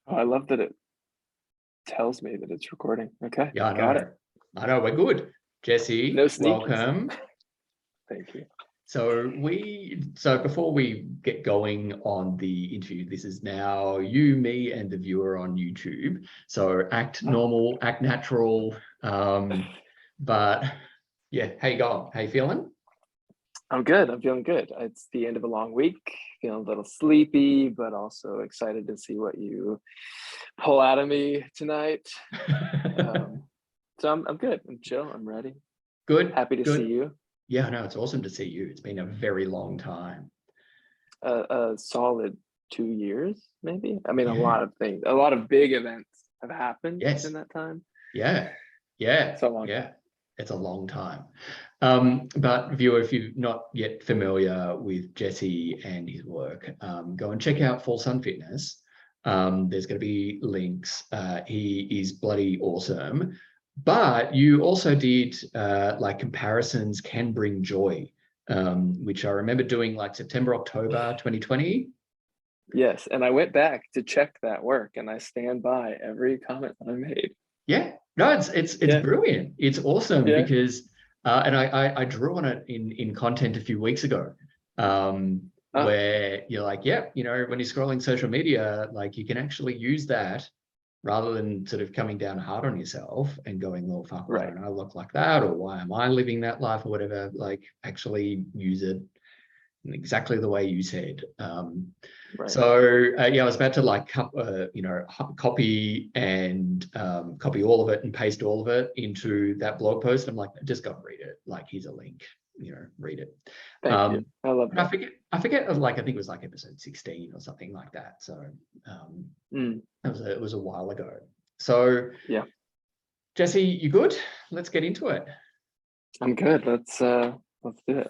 Oh, I love that it tells me that it's recording. Okay, Yeah, I got it. know. I know, we're good. Jesse, No sneaking welcome. stuff. Thank you. So before we get going on the interview, this is now you, me, and the viewer on YouTube. So act normal, act natural. But yeah, how you going? How you feeling? I'm good. I'm feeling good. It's the end of a long week. Feeling a little sleepy, but also excited to see what you pull out of me tonight. So I'm good. I'm chill. I'm ready. Good, Happy to see good. you. Yeah, no, it's awesome to see you. It's been a very long time. A solid 2 years, maybe. I mean, a Yeah. lot of things, a lot of big events have happened Yes. in that time. Yeah. Yeah. So long. Yeah. It's a long time. But viewer, if you're not yet familiar with Jesse and his work, go and check out Full Sun Fitness. There's going to be links. He is bloody awesome. But you also did like comparisons can bring joy, which I remember doing like September, October 2020. Yes, and I went back to check that work, and I stand by every comment that I made. Yeah, no, it's Yeah, brilliant. It's awesome yeah. because and I drew on it in content a few weeks ago, Oh, where you're like, yeah, you know, when you're scrolling social media, like you can actually use that rather than sort of coming down hard on yourself and going, oh fuck, why right, don't I look like that, or why am I living that life or whatever. Like actually use it in exactly the way you said. right. Yeah, I was about to like you know, copy and copy all of it and paste all of it into that blog post. I'm like, just go and read it. Like, here's a link, you know, read it. Thank you. I love And that. I forget of like, I think it was like episode 16 or something like that. So it was a while ago. So Yeah, Jesse, you good? Let's get into it. I'm good. Let's do it.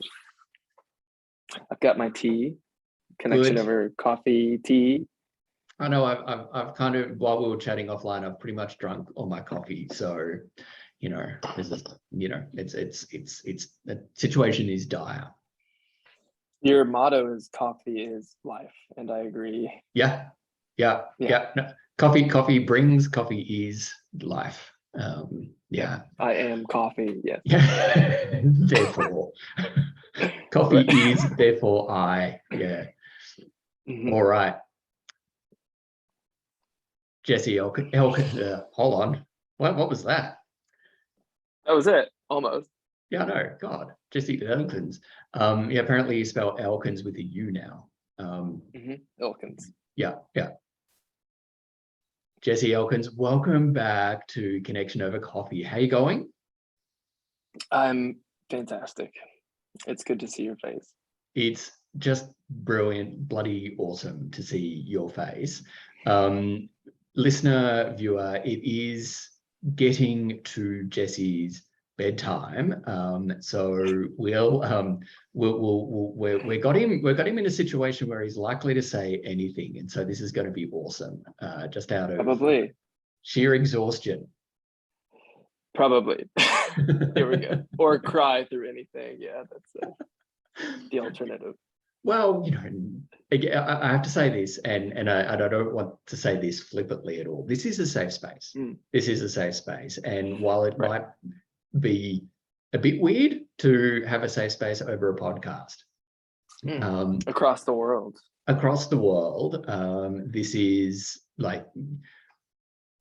I've got my tea. Connection Good. over coffee, tea. I know I've kind of, while we were chatting offline, I've pretty much drunk all my coffee. So, you know, this is, you know, it's the situation is dire. Your motto is "Coffee is life," and I agree. Yeah. Yeah, No, coffee brings, coffee is life. yeah. Yeah. I am coffee. Yes. Yeah. Therefore, Right. coffee is, therefore I. Yeah. All right. Jesse Elkins, hold on. What was that? That was it. Almost. Yeah, no, God, Jesse Elkins. Yeah, apparently you spell Elkins with a U now. Elkins. Yeah. Jesse Elkins, welcome back to Connection Over Coffee. How you going? I'm fantastic. It's good to see your face. It's just brilliant, bloody awesome to see your face. Listener, viewer, it is getting to Jesse's bedtime. So we got him in a situation where he's likely to say anything, and so this is going to be awesome. Just out of Probably. sheer exhaustion. Probably. Here we go. Or cry through anything. Yeah, that's the alternative. Well, you know, I have to say this, and I don't want to say this flippantly at all. This is a safe space. This is a safe space. And while it might be a bit weird to have a safe space over a podcast, across the world. This is like,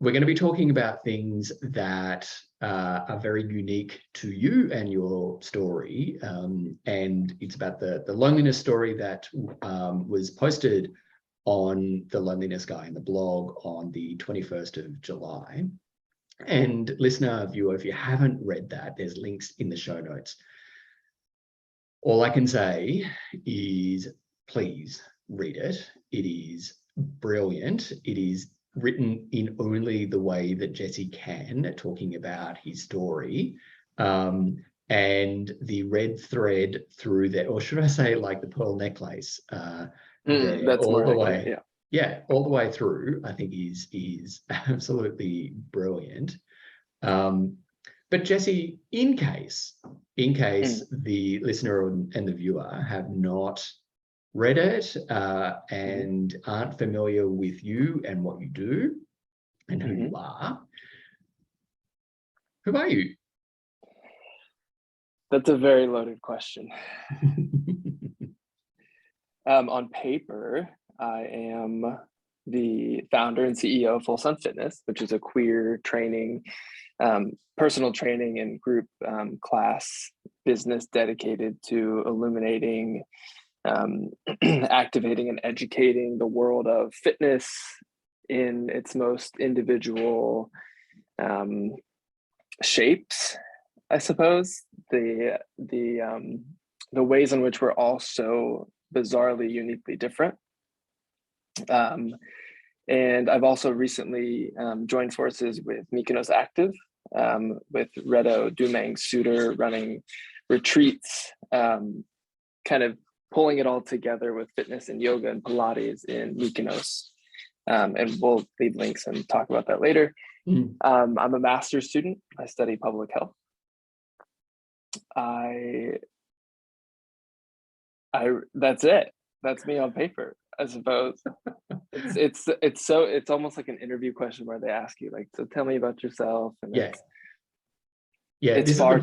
we're going to be talking about things that are very unique to you and your story. And it's about the loneliness story that was posted on the Loneliness Guy in the blog on the 21st of July. And listener, viewer, if you haven't read that, there's links in the show notes. All I can say is please read it. It is brilliant. It is written in only the way that Jesse can, talking about his story. And the red thread through there, or should I say like the pearl necklace, there That's all more the accurate, way. Yeah, all the way through, I think is absolutely brilliant. But Jesse, in case the listener and the viewer have not read it and aren't familiar with you and what you do and who you are, who are you? That's a very loaded question. On paper, I am the founder and CEO of Full Sun Fitness, which is a queer training, personal training and group class business dedicated to illuminating, activating and educating the world of fitness in its most individual shapes, I suppose. The ways in which we're all so bizarrely, uniquely different. And I've also recently joined forces with Mykonos Active, with Redo Dumang Suter running retreats, kind of pulling it all together with fitness and yoga and Pilates in Mykonos. And we'll leave links and talk about that later. I'm a master's student. I study public health. That's it. That's me on paper, I suppose. It's almost like an interview question where they ask you, like, so tell me about yourself. And it's far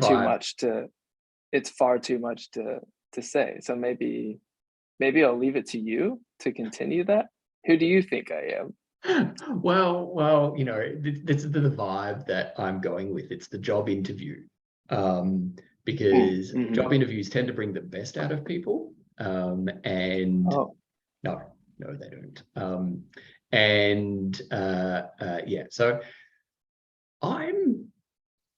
too much to say. So maybe I'll leave it to you to continue that. Who do you think I am? Well, you know, this is the vibe that I'm going with. It's the job interview, because job interviews tend to bring the best out of people. No, they don't. So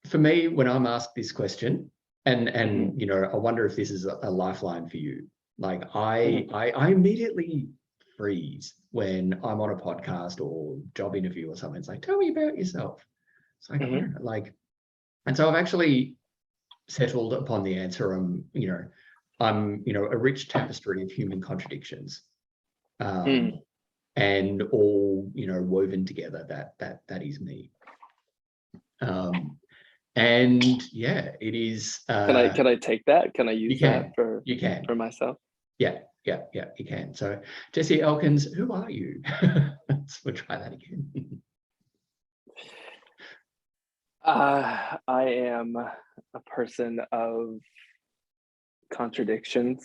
for me, when I'm asked this question, and you know, I wonder if this is a lifeline for you. Like I immediately freeze when I'm on a podcast or job interview or something. It's like, tell me about yourself. It's like, I don't know, like, and so I've actually settled upon the answer. I'm a rich tapestry of human contradictions, and all, you know, woven together. That is me. And yeah, it is. Can I take that? Can I use that for myself? Yeah, you can. So, Jesse Elkins, who are you? We'll try that again. I am a person of contradictions,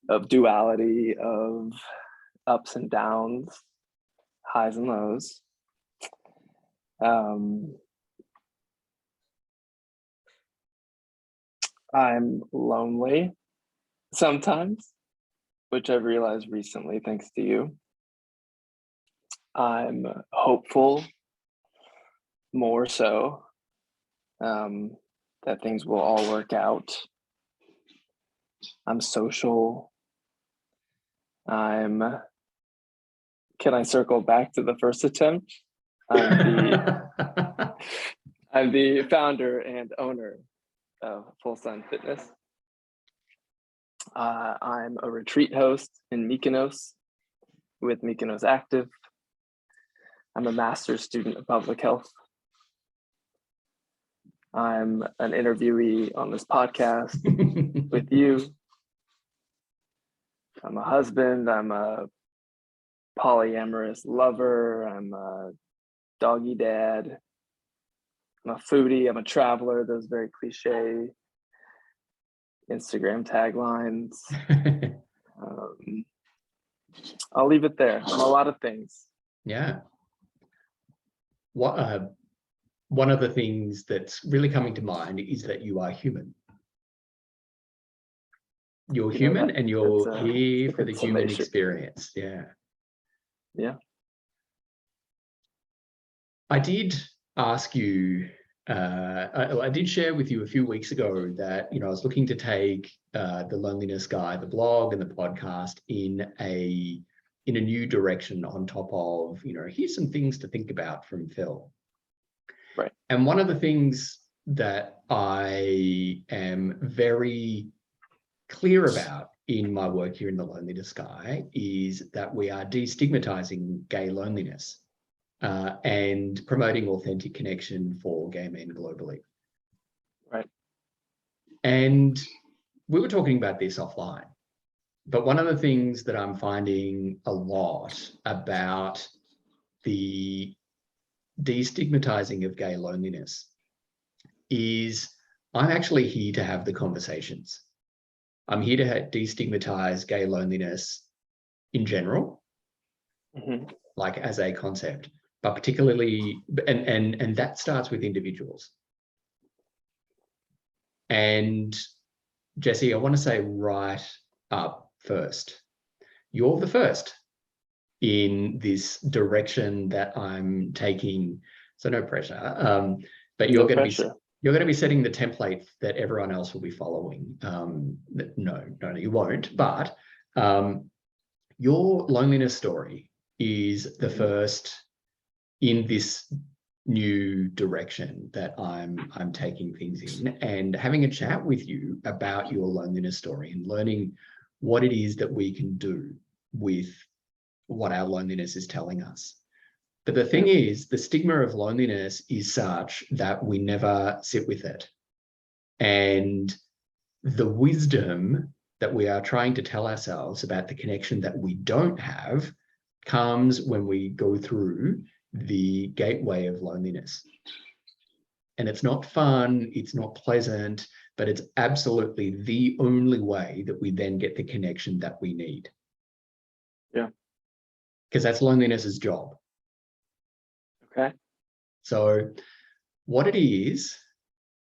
of duality, of ups and downs, highs and lows. I'm lonely sometimes, which I've realized recently thanks to you. I'm hopeful, more so, that things will all work out. I'm social. Can I circle back to the first attempt? I'm the founder and owner of Full Sun Fitness. I'm a retreat host in Mykonos with Mykonos Active. I'm a master's student of public health. I'm an interviewee on this podcast with you. I'm a husband. I'm a polyamorous lover. I'm a doggy dad. I'm a foodie. I'm a traveler. Those very cliche Instagram taglines. I'll leave it there. I'm a lot of things. Yeah. One of the things that's really coming to mind is that you are human. You're human, and you're here for the human experience. Yeah. Yeah. I did ask you, I did share with you a few weeks ago that, you know, I was looking to take the Loneliness Guy, the blog and the podcast in a new direction on top of, you know, here's some things to think about from Phil. Right. And one of the things that I am very clear about in my work here in the Loneliness Guy is that we are destigmatizing gay loneliness and promoting authentic connection for gay men globally. Right. And we were talking about this offline. But one of the things that I'm finding a lot about the destigmatizing of gay loneliness is I'm actually here to have the conversations. I'm here to destigmatize gay loneliness in general, like as a concept, but particularly, and that starts with individuals. And Jesse, I want to say right up first, you're the first in this direction that I'm taking. So no pressure, but you're going to be setting the template that everyone else will be following. No, you won't. But your loneliness story is the first in this new direction that I'm taking things in, and having a chat with you about your loneliness story and learning what it is that we can do with what our loneliness is telling us. But the thing is, the stigma of loneliness is such that we never sit with it. And the wisdom that we are trying to tell ourselves about the connection that we don't have comes when we go through the gateway of loneliness. And it's not fun, it's not pleasant, but it's absolutely the only way that we then get the connection that we need. Yeah. Because that's loneliness's job. Okay. So what it is,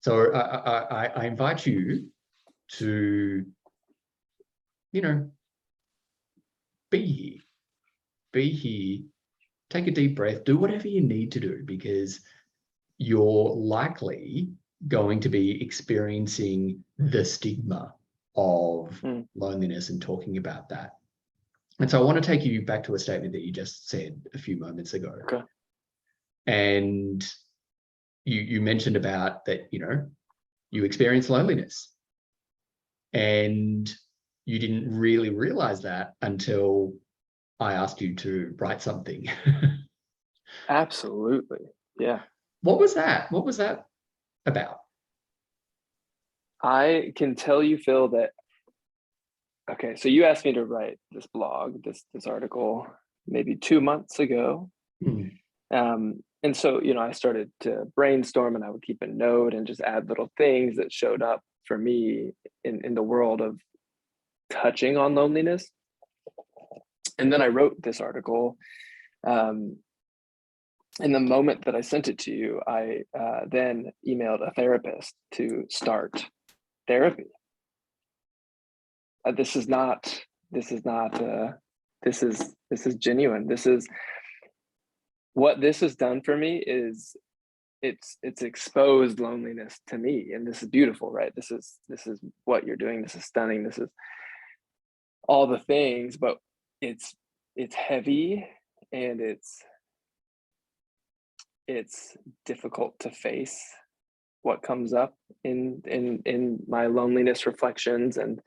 so I invite you to, you know, be here, take a deep breath, do whatever you need to do, because you're likely going to be experiencing the stigma of loneliness and talking about that. And so I want to take you back to a statement that you just said a few moments ago. Okay. And you mentioned about that, you know, you experience loneliness and you didn't really realize that until I asked you to write something. Absolutely. Yeah. What was that? What was that about? I can tell you, Phil, that, okay, so you asked me to write this blog, this article, maybe 2 months ago. And so, you know, I started to brainstorm, and I would keep a note and just add little things that showed up for me in the world of touching on loneliness. And then I wrote this article. In the moment that I sent it to you, I then emailed a therapist to start therapy. This is genuine. This is what this has done for me. Is it's exposed loneliness to me, and this is beautiful, right? This is what you're doing. This is stunning. This is all the things, but it's heavy, and it's difficult to face what comes up in my loneliness reflections. And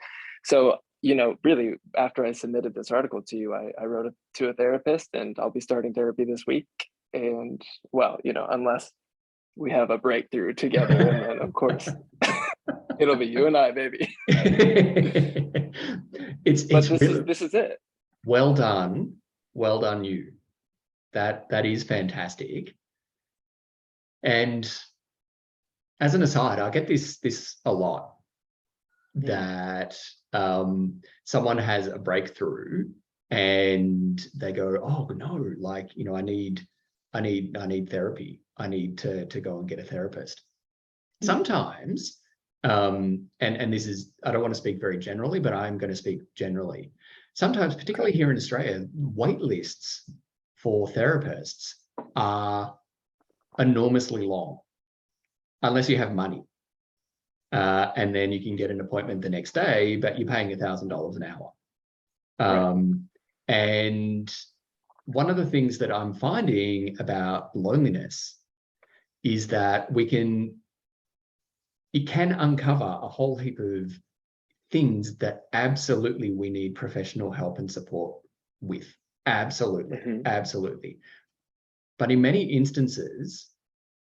so, you know, really, after I submitted this article to you, I wrote it to a therapist, and I'll be starting therapy this week. And well, you know, unless we have a breakthrough together, and then of course it'll be you and I, baby. This is it. Well done you. That is fantastic. And as an aside, I get this a lot, that someone has a breakthrough and they go, oh no, like, you know, I need therapy. I need to go and get a therapist. Sometimes, and this is, I don't want to speak very generally, but I'm going to speak generally. Sometimes, particularly here in Australia, wait lists for therapists are enormously long, unless you have money. And then you can get an appointment the next day, but you're paying $1,000 an hour. And one of the things that I'm finding about loneliness is that it can uncover a whole heap of things that absolutely we need professional help and support with. Absolutely, absolutely. But in many instances,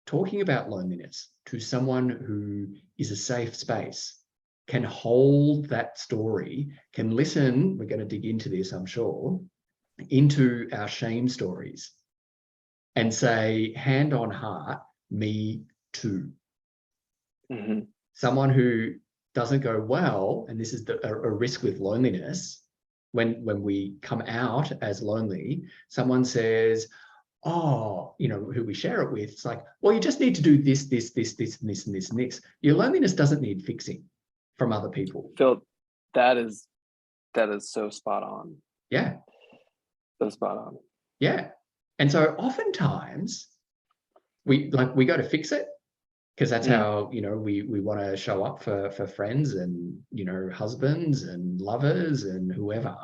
talking about loneliness to someone who is a safe space, can hold that story, can listen, we're going to dig into this, I'm sure, into our shame stories and say, hand on heart, me too. Mm-hmm. Someone who doesn't go, well, and this is a risk with loneliness, when we come out as lonely, someone says, oh, you know, who we share it with, it's like, well, you just need to do this, this, this, this, and this, and this, and this. Your loneliness doesn't need fixing from other people. Phil, that is so spot on. Yeah. So spot on. Yeah. And so oftentimes we go to fix it because that's how, you know, we want to show up for friends and, you know, husbands and lovers and whoever.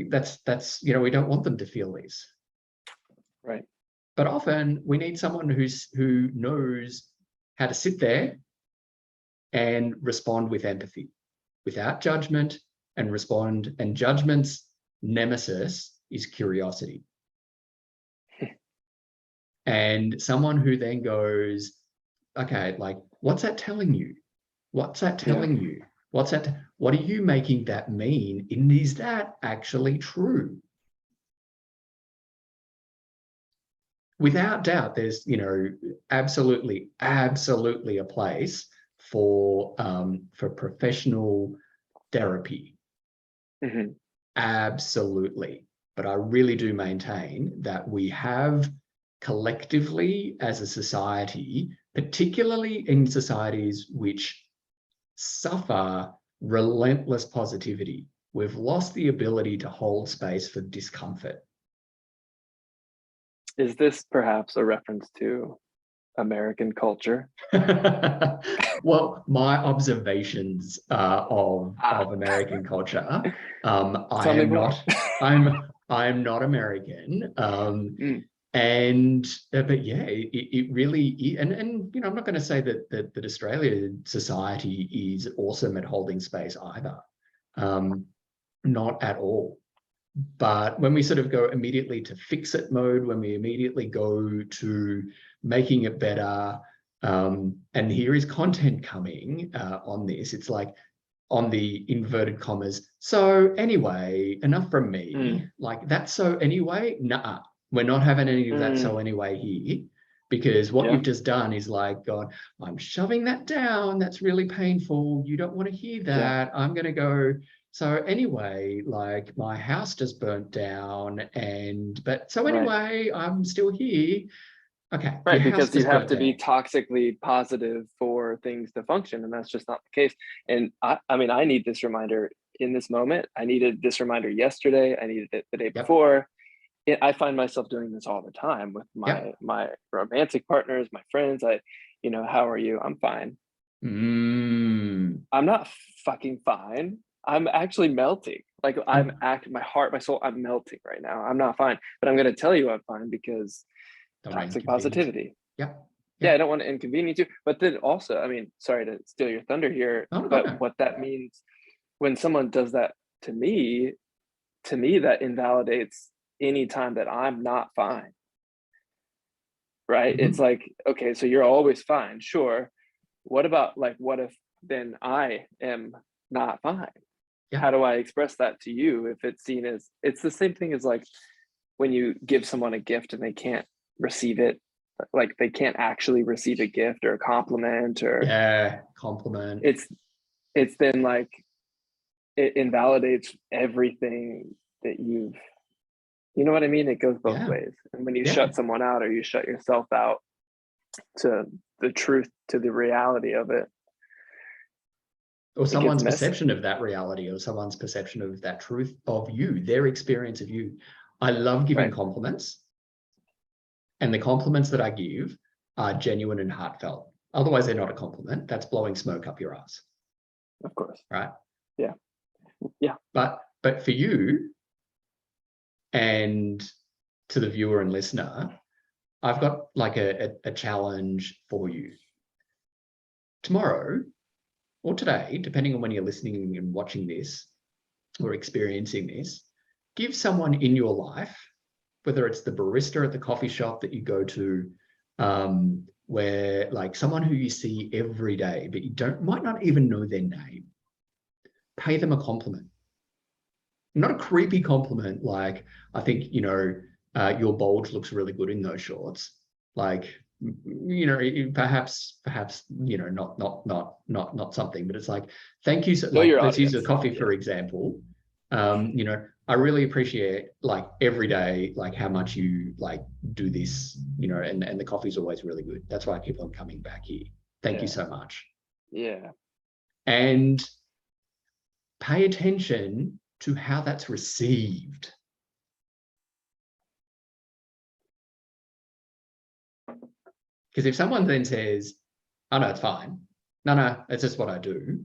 That's, you know, we don't want them to feel these. Right. But often we need someone who knows how to sit there and respond with empathy, without judgment, and respond. And judgment's nemesis is curiosity. And someone who then goes, okay, like, what's that telling you? What's that telling you? What's that? What are you making that mean? And is that actually true? Without doubt, there's, you know, absolutely a place for professional therapy. Mm-hmm. Absolutely. But I really do maintain that we have collectively as a society, particularly in societies which suffer relentless positivity, we've lost the ability to hold space for discomfort. Is this perhaps a reference to American culture? Well, my observations of American culture, I am not American, and but yeah, it really, and you know, I'm not going to say that Australian society is awesome at holding space either, not at all. But when we sort of go immediately to fix it mode, when we immediately go to making it better, and here is content coming on this, it's like on the inverted commas, so anyway, enough from me, like that's so anyway, nah, we're not having any of that so anyway here, because what you've just done is like, God, I'm shoving that down, that's really painful, you don't want to hear that, I'm going to go, so anyway, like my house just burnt down, but so anyway, I'm still here. Okay. Right, because you have to be toxically positive for things to function, and that's just not the case. And I mean, I need this reminder in this moment. I needed this reminder yesterday. I needed it the day before. I find myself doing this all the time with my romantic partners, my friends. You know, how are you? I'm fine. I'm not fucking fine. I'm actually melting. Like my heart, my soul, I'm melting right now. I'm not fine, but I'm going to tell you I'm fine because toxic positivity. Yeah, I don't want to inconvenience you. But then also, I mean, sorry to steal your thunder here, but what that means when someone does that to me, that invalidates any time that I'm not fine. Right? It's like, okay, so you're always fine. Sure. What about like, what if then I am not fine? How do I express that to you if it's seen as, it's the same thing as like when you give someone a gift and they can't receive it, like they can't actually receive a gift or a compliment or compliment. It's then like it invalidates everything that you know what I mean? It goes both ways. And when you shut someone out or you shut yourself out to the truth, to the reality of it, or someone's perception of that reality, or someone's perception of that truth of you, their experience of you. I love giving compliments, and the compliments that I give are genuine and heartfelt. Otherwise, they're not a compliment. That's blowing smoke up your ass. Of course. Right? Yeah. But for you and to the viewer and listener, I've got like a challenge for you. Tomorrow, or today, depending on when you're listening and watching this or experiencing this, give someone in your life, whether it's the barista at the coffee shop that you go to, where like someone who you see every day, but you might not even know their name, pay them a compliment. Not a creepy compliment like, I think, you know, your bulge looks really good in those shorts. Like, you know, perhaps, you know, not something, but it's like, thank you. So, Know like, your let's use a audience. coffee, Yeah. for example. You know, I really appreciate like every day, like how much you like do this, you know, and the coffee's always really good. That's why I keep on coming back here. Thank you so much. Yeah. And pay attention to how that's received. Because if someone then says, oh, no, it's fine. No, it's just what I do.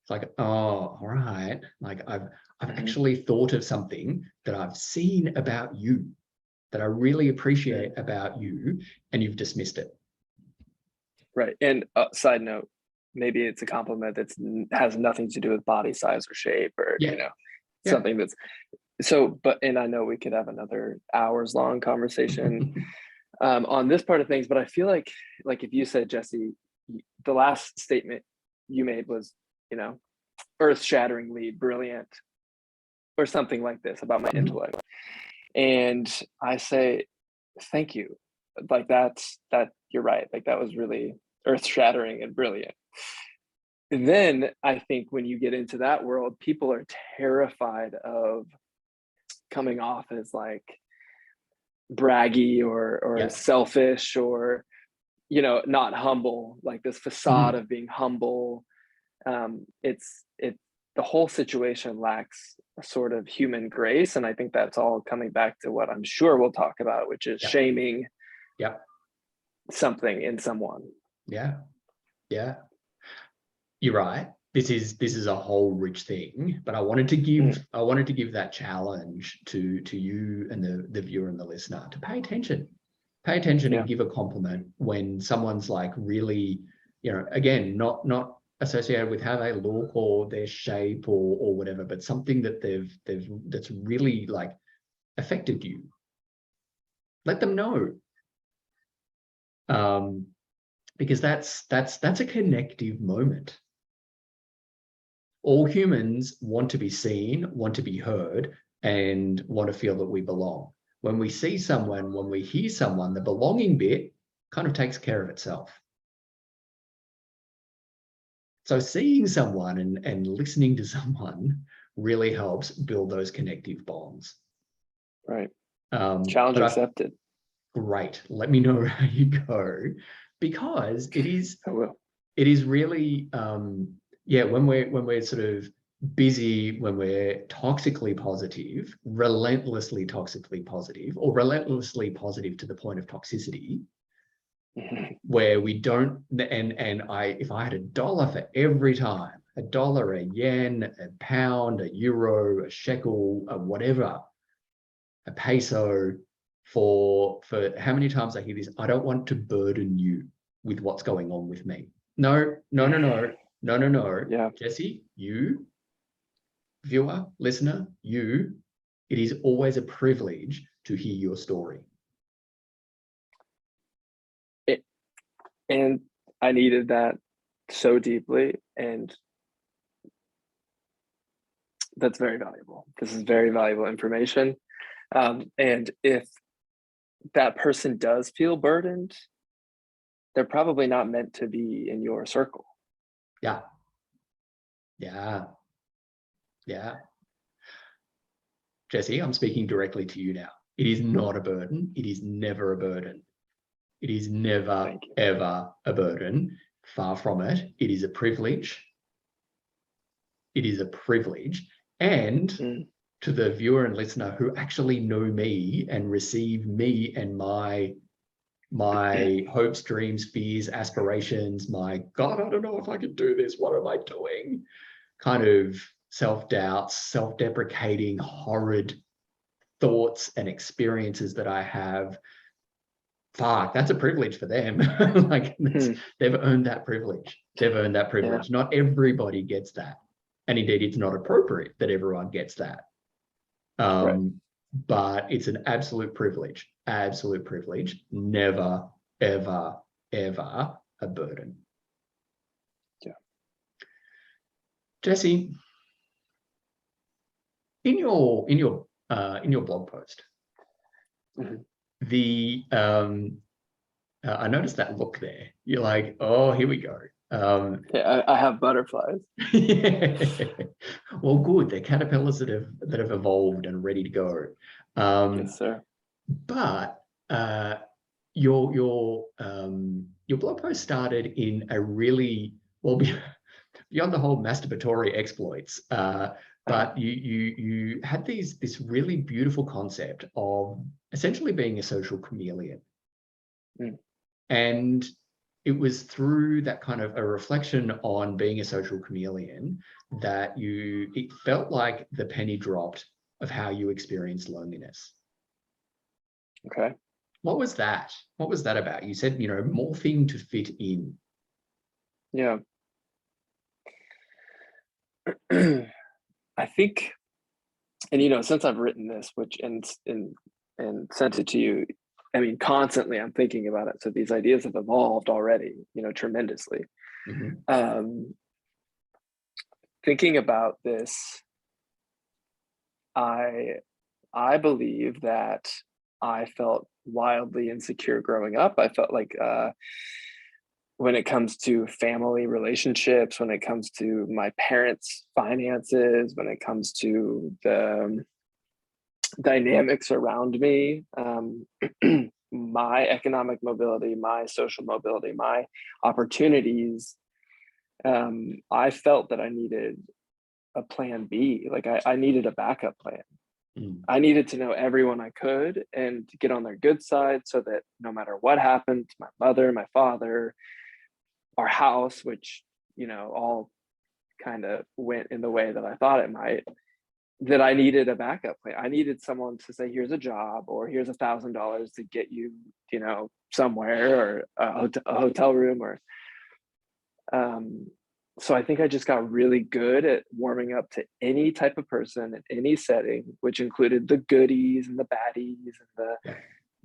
It's like, oh, all right. Like I've actually thought of something that I've seen about you that I really appreciate about you, and you've dismissed it. Right. And side note, maybe it's a compliment that has nothing to do with body size or shape or, you know, something that's so, but, and I know we could have another hours long conversation on this part of things, but I feel like if you said, Jesse, the last statement you made was, you know, earth-shatteringly brilliant or something like this about my intellect. And I say, thank you. Like that you're right. Like that was really earth-shattering and brilliant. And then I think when you get into that world, people are terrified of coming off as like braggy or selfish or, you know, not humble, like this facade of being humble. The whole situation lacks a sort of human grace. And I think that's all coming back to what I'm sure we'll talk about, which is shaming something in someone. Yeah. You're right. This is a whole rich thing, but I wanted to give that challenge to you and the viewer and the listener to pay attention. Pay attention and give a compliment when someone's like really, you know, again, not associated with how they look or their shape or whatever, but something that that's really like affected you. Let them know. Because that's a connective moment. All humans want to be seen, want to be heard, and want to feel that we belong. When we see someone, when we hear someone, the belonging bit kind of takes care of itself. So seeing someone and listening to someone really helps build those connective bonds. Right. Challenge accepted. Great. Let me know how you go, because it is. I will. It is really, when we're sort of busy, when we're toxically positive, relentlessly toxically positive, or relentlessly positive to the point of toxicity, where we don't, if I had $1 for every time, $1, a yen, a pound, a euro, a shekel, a whatever, a peso, for how many times I hear this, I don't want to burden you with what's going on with me. No. Yeah. Jesse, you, viewer, listener, it is always a privilege to hear your story. And I needed that so deeply, and that's very valuable. This is very valuable information. And if that person does feel burdened, they're probably not meant to be in your circle. Yeah. Jesse, I'm speaking directly to you now. It is not a burden. It is never a burden. It is never, ever a burden. Far from it. It is a privilege. It is a privilege. And to the viewer and listener who actually know me and receive me and my hopes, dreams, fears, aspirations, my God, I don't know if I can do this. What am I doing? Kind of self-doubts, self-deprecating, horrid thoughts and experiences that I have. Fuck, that's a privilege for them. Like they've earned that privilege. They've earned that privilege. Not everybody gets that. And indeed, it's not appropriate that everyone gets that. Right. but it's an absolute privilege, never, ever, ever a burden. Yeah. Jesse, in your blog post, the I noticed that look there. You're like, oh, here we go. Yeah, I have butterflies. Yeah. Well, good. They're caterpillars that have evolved and ready to go. Yes, sir. But your blog post started in a really, well, beyond the whole masturbatory exploits, but you had this really beautiful concept of essentially being a social chameleon. And it was through that kind of a reflection on being a social chameleon that it felt like the penny dropped of how you experienced loneliness. Okay. What was that? What was that about? You said, morphing to fit in. Yeah. I think, and since I've written this, and sent it to you, I mean, constantly I'm thinking about it. So these ideas have evolved already, tremendously. Thinking about this, I believe that I felt wildly insecure growing up. I felt like when it comes to family relationships, when it comes to my parents' finances, when it comes to the dynamics around me, my economic mobility, my social mobility, my opportunities, I felt that I needed a plan B. Like I needed a backup plan. I needed to know everyone I could and to get on their good side so that no matter what happened to my mother, my father, our house, which, all kind of went in the way that I thought it might, that I needed a backup plan. I needed someone to say, here's a job, or here's $1,000 to get you, somewhere, or a hotel room, or so I think I just got really good at warming up to any type of person in any setting, which included the goodies and the baddies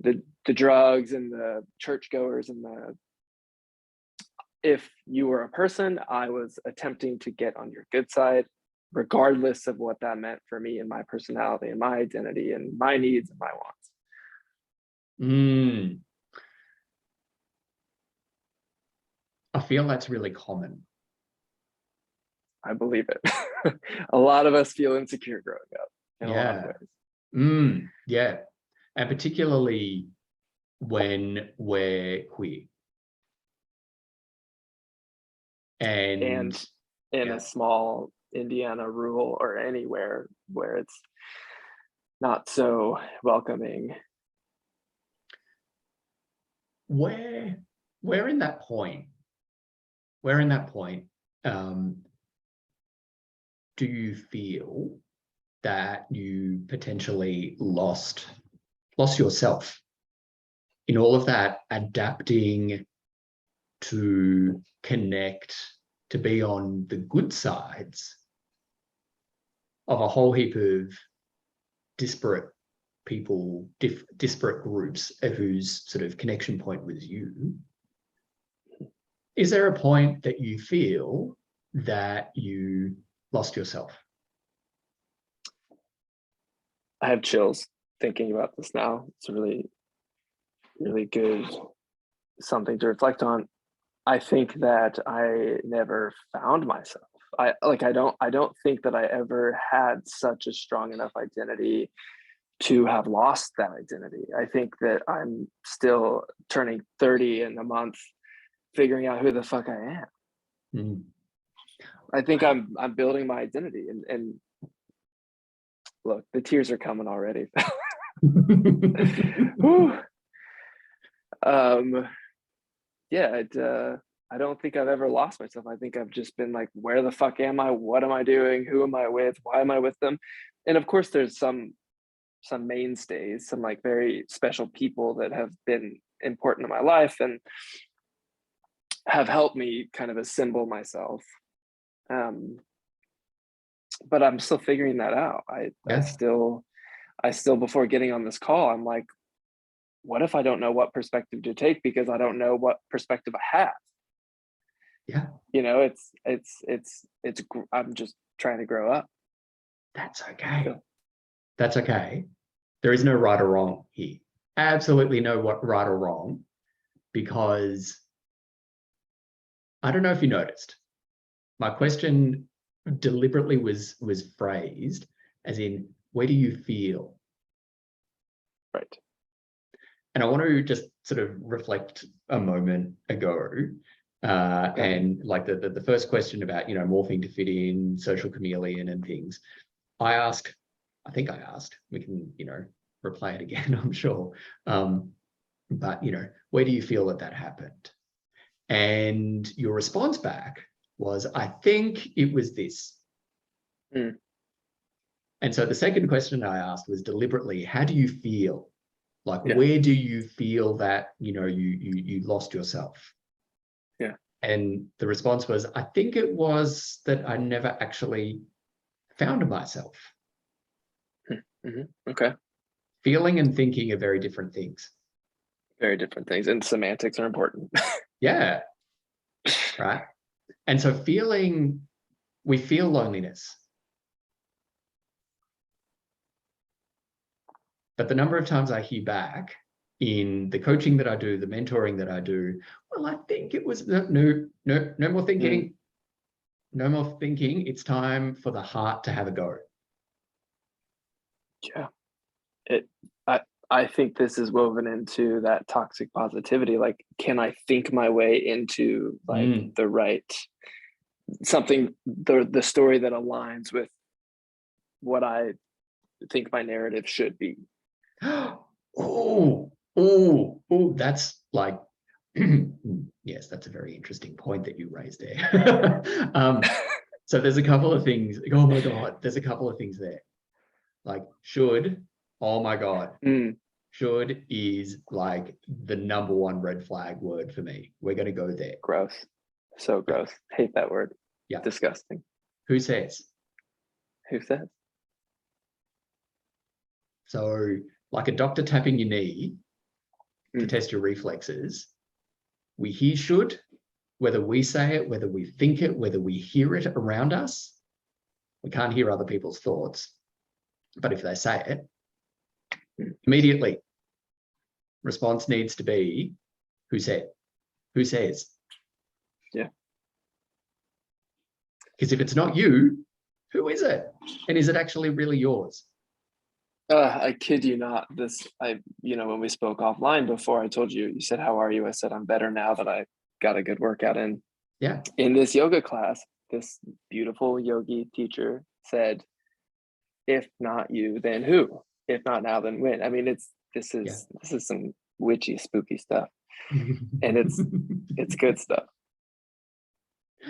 and the drugs and the churchgoers and if you were a person, I was attempting to get on your good side, regardless of what that meant for me and my personality and my identity and my needs and my wants. I feel that's really common. I believe it. A lot of us feel insecure growing up in a lot of ways. Yeah. And particularly when we're queer. And in a small Indiana rural or anywhere where it's not so welcoming. We're in that point. Do you feel that you potentially lost yourself in all of that adapting to connect, to be on the good sides of a whole heap of disparate people, disparate groups whose sort of connection point was you? Is there a point that you feel that you lost yourself? I have chills thinking about this now. It's a really, really good something to reflect on. I think that I never found myself. I don't think that I ever had such a strong enough identity to have lost that identity. I think that I'm still turning 30 in a month, figuring out who the fuck I am. I think I'm building my identity, and look, the tears are coming already. Yeah, I don't think I've ever lost myself. I think I've just been like, where the fuck am I? What am I doing? Who am I with? Why am I with them? And of course, there's some mainstays, some like very special people that have been important in my life and have helped me kind of assemble myself. But I'm still figuring that out. I still I still, before getting on this call, I'm like, what if I don't know what perspective to take because I don't know what perspective I have? Yeah. You know, I'm just trying to grow up. That's okay. That's okay. There is no right or wrong here. Absolutely no right or wrong, because I don't know if you noticed, my question deliberately was phrased as in, where do you feel? Right. And I want to just sort of reflect a moment ago, and like the first question about, you know, morphing to fit in, social chameleon and things. I think I asked, we can, you know, replay it again, I'm sure. But, you know, where do you feel that happened? And your response back was, I think it was this. Mm. And so the second question I asked was deliberately, how do you feel? Like, Yeah. where do you feel that, you know, you lost yourself? Yeah. And the response was, I think it was that I never actually found myself. Mm-hmm. Okay. Feeling and thinking are very different things. Very different things, and semantics are important. Yeah. Right. And so we feel loneliness. But the number of times I hear back in the coaching that I do, the mentoring that I do, well, I think it was no more thinking. No more thinking. It's time for the heart to have a go. Yeah. I think this is woven into that toxic positivity. Like, can I think my way into like the right something, the story that aligns with what I think my narrative should be? Oh, that's like, yes, that's a very interesting point that you raised there. So there's a couple of things. Oh my God, there's a couple of things there. Like should, oh my God. Should is like the number one red flag word for me. We're going to go there. Gross. So gross. Hate that word. Yeah. Disgusting. Who says? Who says? So like a doctor tapping your knee to test your reflexes, we hear should, whether we say it, whether we think it, whether we hear it around us. We can't hear other people's thoughts. But if they say it, immediately, response needs to be, who said? Who says? Yeah. Because if it's not you, who is it? And is it actually really yours? I kid you not. When we spoke offline before, I told you, you said, how are you? I said, I'm better now that I got a good workout in. Yeah. In this yoga class, this beautiful yogi teacher said, if not you, then who? If not now, then when? I mean, this is some witchy, spooky stuff. And it's good stuff.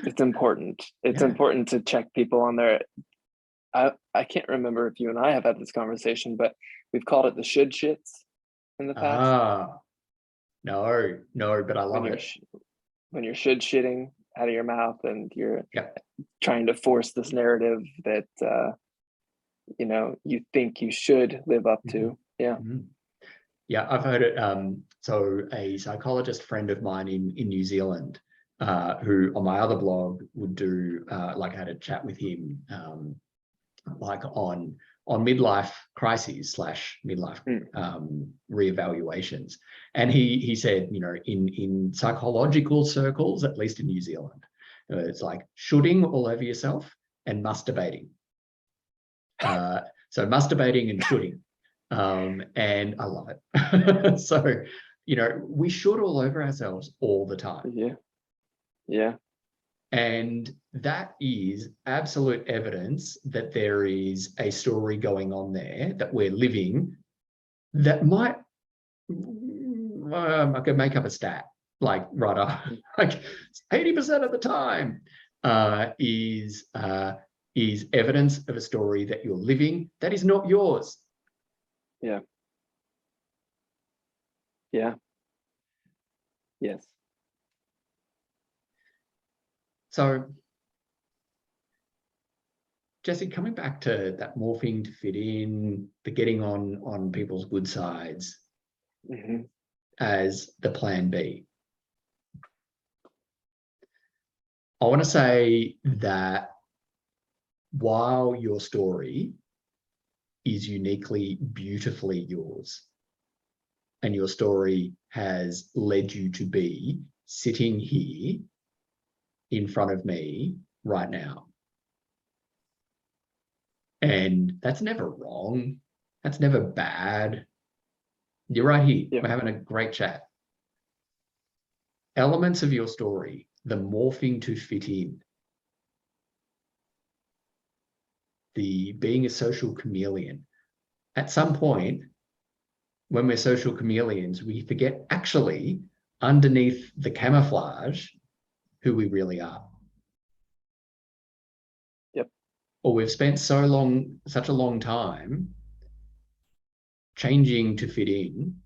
It's important. It's important to check people on their, I can't remember if you and I have had this conversation, but we've called it the should shits in the past. No, but I love it. When you're should shitting out of your mouth and you're trying to force this narrative that, you think you should live up to. Yeah. Yeah, I've heard it. So a psychologist friend of mine in New Zealand, who on my other blog would do, like I had a chat with him, like on midlife crises / midlife reevaluations. And he said, in psychological circles, at least in New Zealand, it's like shoulding all over yourself and masturbating. So masturbating and shoulding. And I love it. So, we should all over ourselves all the time. Yeah. Yeah. And that is absolute evidence that there is a story going on there that we're living that might, I could make up a stat, like right up, like 80% of the time is evidence of a story that you're living that is not yours. Yeah. Yeah. Yes. So Jesse, coming back to that morphing to fit in, the getting on people's good sides as the plan B. I want to say that while your story is uniquely, beautifully yours, and your story has led you to be sitting here in front of me right now. And that's never wrong. That's never bad. You're right here. Yeah. We're having a great chat. Elements of your story, the morphing to fit in, the being a social chameleon. At some point, when we're social chameleons, we forget actually underneath the camouflage who we really are. Yep. Or we've spent such a long time changing to fit in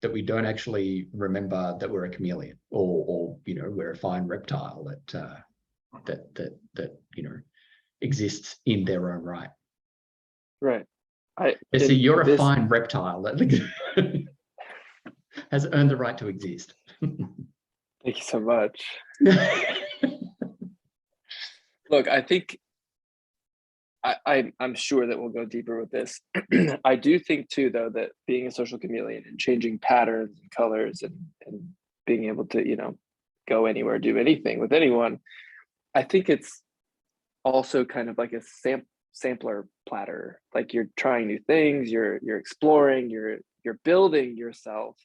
that we don't actually remember that we're a chameleon, or you know, we're a fine reptile that you know, exists in their own right. Right. So you're a fine reptile that has earned the right to exist. Thank you so much. Look, I think I'm sure that we'll go deeper with this. I do think too, though, that being a social chameleon and changing patterns and colors and being able to, you know, go anywhere, do anything with anyone, I think it's also kind of like a sampler platter. Like you're trying new things, you're exploring, you're building yourself.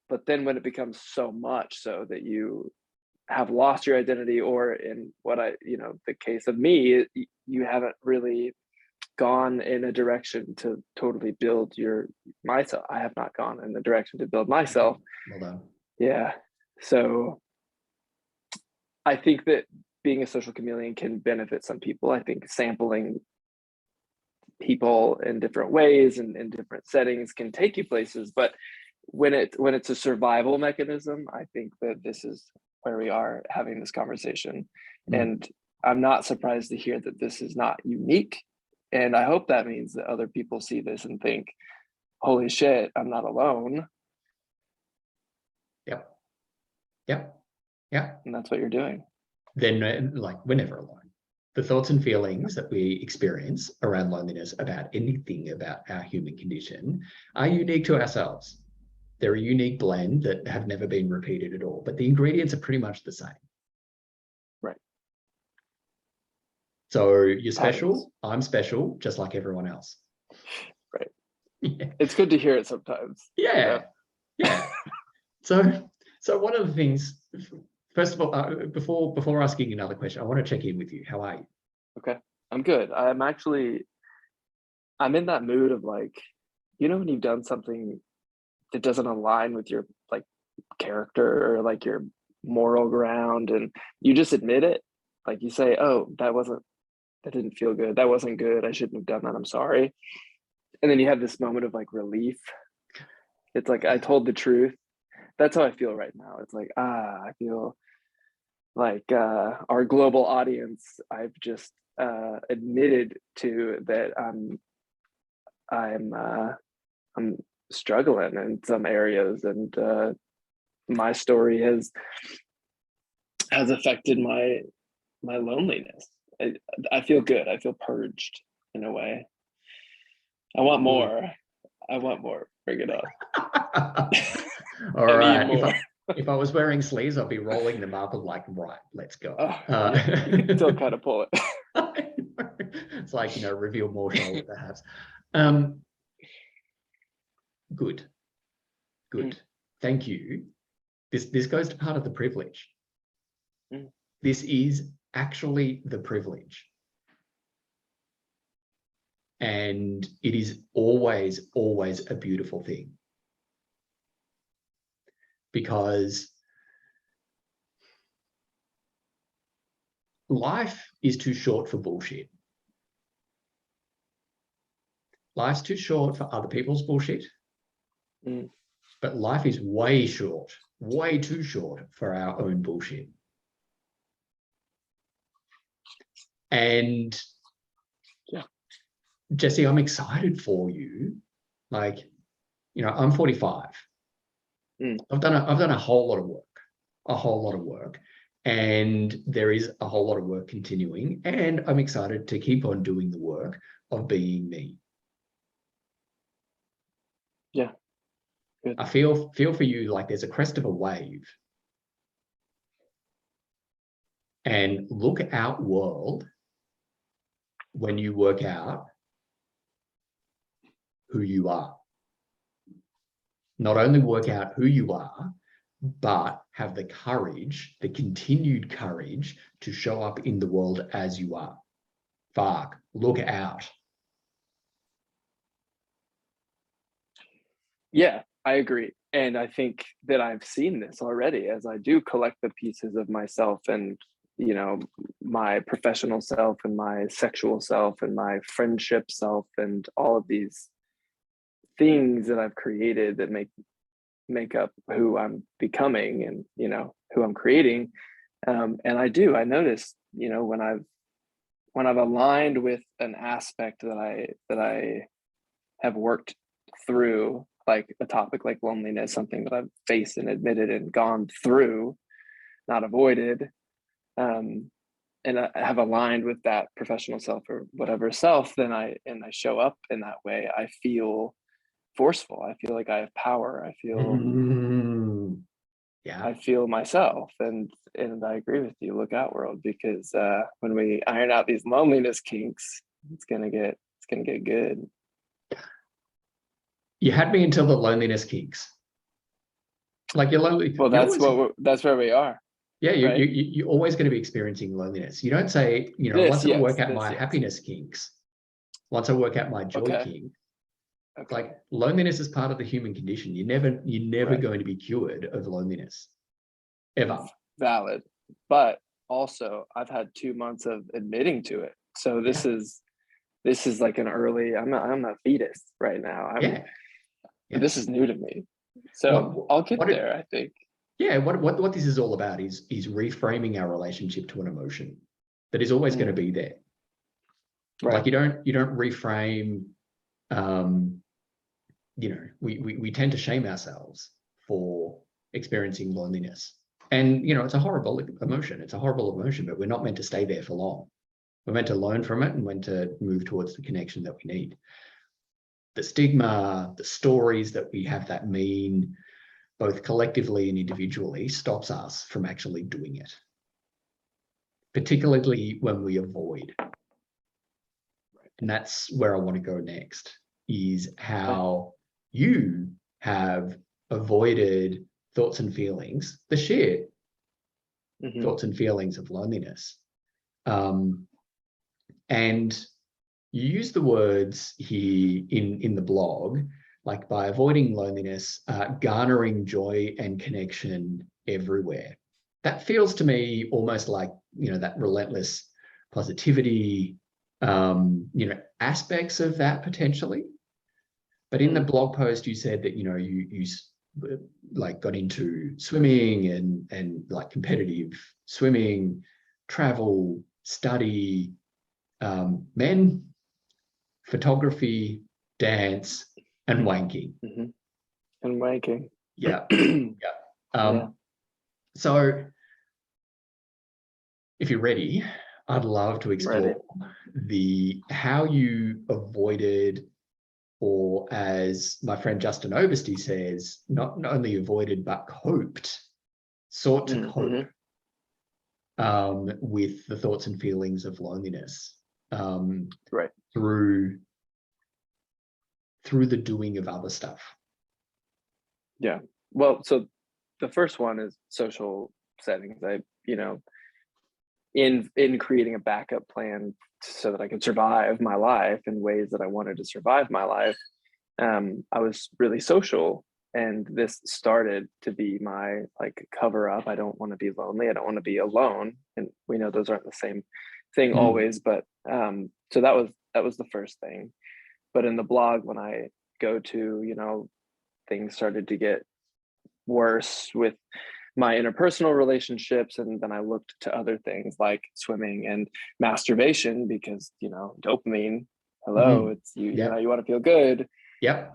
But then when it becomes so much so that you have lost your identity, or in what the case of me, you haven't really gone in a direction to totally build myself. I have not gone in the direction to build myself. Well done. Yeah. So I think that being a social chameleon can benefit some people. I think sampling people in different ways and in different settings can take you places, but when it's a survival mechanism, I think that this is where we are having this conversation. And I'm not surprised to hear that this is not unique. And I hope that means that other people see this and think, holy shit, I'm not alone. Yep. Yep. Yep. And that's what you're doing. Then, like, we're never alone. The thoughts and feelings that we experience around loneliness, about anything about our human condition, are unique to ourselves. They're a unique blend that have never been repeated at all, but the ingredients are pretty much the same. Right. So you're special, I'm special, just like everyone else. Right. Yeah. It's good to hear it sometimes. Yeah. You know? Yeah. So one of the things, first of all, before asking another question, I want to check in with you. How are you? Okay. I'm good. I'm in that mood of, like, you know, when you've done something that doesn't align with your like character or like your moral ground, and you just admit it. Like you say, oh, that didn't feel good. That wasn't good. I shouldn't have done that. I'm sorry. And then you have this moment of like relief. It's like, I told the truth. That's how I feel right now. It's like, I feel like our global audience, I've just admitted to that I'm struggling in some areas, and my story has affected my loneliness. I feel good. I feel purged in a way. I want more. Bring it up. All right. If I was wearing sleeves, I'd be rolling them up and like, right, let's go. Yeah, you can still kind of pull it. It's like, you know, reveal more shoulder perhaps. Good. Thank you. This goes to part of the privilege. This is actually the privilege. And it is always, always a beautiful thing. Because life is too short for bullshit. Life's too short for other people's bullshit. But life is way short, way too short for our own bullshit. And Jesse, I'm excited for you. Like, I'm 45. Mm. I've done a whole lot of work, and there is a whole lot of work continuing, and I'm excited to keep on doing the work of being me. Yeah. Good. I feel for you like there's a crest of a wave, and look out, world, when you work out who you are. Not only work out who you are, but have the courage, the continued courage to show up in the world as you are. Fuck, look out. Yeah, I agree. And I think that I've seen this already as I do collect the pieces of myself and, my professional self and my sexual self and my friendship self and all of these things that I've created that make up who I'm becoming and, who I'm creating. And I notice, when I've aligned with an aspect that I have worked through, like a topic like loneliness, something that I've faced and admitted and gone through, not avoided, and I have aligned with that professional self or whatever self, then I show up in that way. I feel forceful. I feel like I have power. Yeah. I feel myself, and I agree with you. Look out, world, because when we iron out these loneliness kinks, it's gonna get good. You had me until the loneliness kinks. Like you're lonely. Well, that's where we are. Yeah, right? you're always going to be experiencing loneliness. You don't say, This, once I work yes, out this, my yes. happiness kinks, once I work out my joy Okay. kink, Okay. like loneliness is part of the human condition. You're never Right. going to be cured of loneliness, ever. Valid, but also I've had 2 months of admitting to it. So this is like an early. I'm a fetus right now. Yeah. This is new to me. So I'll get there, I think. Yeah, what this is all about is reframing our relationship to an emotion that is always going to be there. Right. Like you don't reframe. We tend to shame ourselves for experiencing loneliness, and it's a horrible emotion. It's a horrible emotion, but we're not meant to stay there for long. We're meant to learn from it and when to move towards the connection that we need. The stigma, the stories that we have that mean, both collectively and individually, stops us from actually doing it, particularly when we avoid. And that's where I want to go next, is how you have avoided thoughts and feelings, the shared thoughts and feelings of loneliness. And you use the words here in the blog, like by avoiding loneliness, garnering joy and connection everywhere. That feels to me almost like, that relentless positivity, aspects of that potentially. But in the blog post, you said that, you like got into swimming and like competitive swimming, travel, study, men, photography, dance, and wanking. And wanking. Yeah. So if you're ready, I'd love to explore how you avoided, or as my friend Justin Oversty says, not only avoided, but sought to cope with the thoughts and feelings of loneliness through the doing of other stuff. Yeah. Well, so the first one is social settings. In creating a backup plan so that I could survive my life in ways that I wanted to survive my life, I was really social, and this started to be my like cover up. I don't want to be lonely. I don't want to be alone, and we know those aren't the same thing always. But so that was the first thing. But in the blog, when I go to, things started to get worse with my interpersonal relationships, and then I looked to other things like swimming and masturbation because dopamine hello, it's you, you know, Yep. you want to feel good. Yep.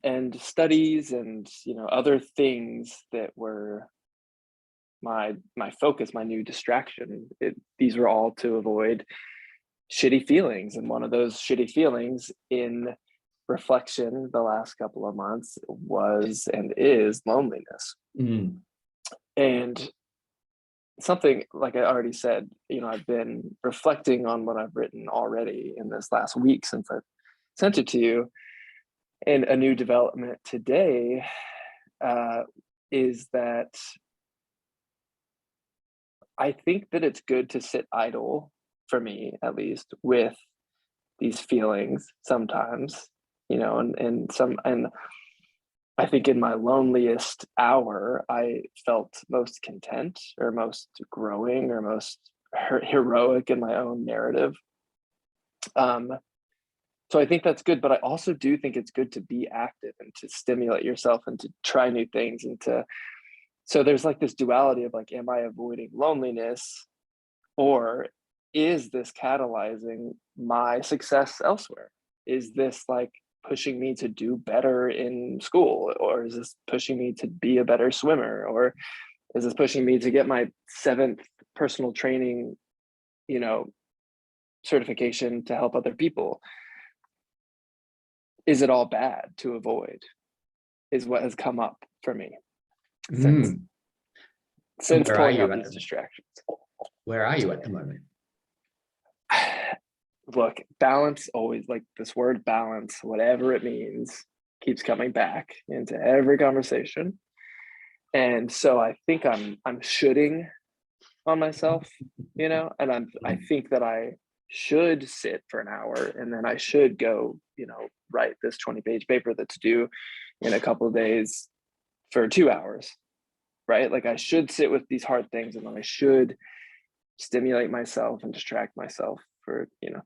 And studies and, you know, other things that were my focus, my new distraction. These were all to avoid shitty feelings. And one of those shitty feelings in reflection the last couple of months was and is loneliness. Mm. And something like I already said, you know, I've been reflecting on what I've written already in this last week since I sent it to you. And a new development today is that I think that it's good to sit idle, for me at least, with these feelings sometimes, you know, and I think in my loneliest hour, I felt most content or most growing or most heroic in my own narrative. Um, so I think that's good, but I also do think it's good to be active and to stimulate yourself and to try new things and to, so there's like this duality of like, am I avoiding loneliness, or is this catalyzing my success elsewhere? Is this like pushing me to do better in school, or is this pushing me to be a better swimmer, or is this pushing me to get my 7th personal training, you know, certification to help other people? Is it all bad to avoid, is what has come up for me since Mm. And since pulling out these distractions. where are you at the moment? Look, balance always, like this word balance, whatever it means, keeps coming back into every conversation. And so I think I'm shoulding on myself, you know, and I think that I should sit for an hour and then I should go, you know, write this 20-page paper that's due in a couple of days for 2 hours, right? Like I should sit with these hard things and then I should stimulate myself and distract myself for, you know,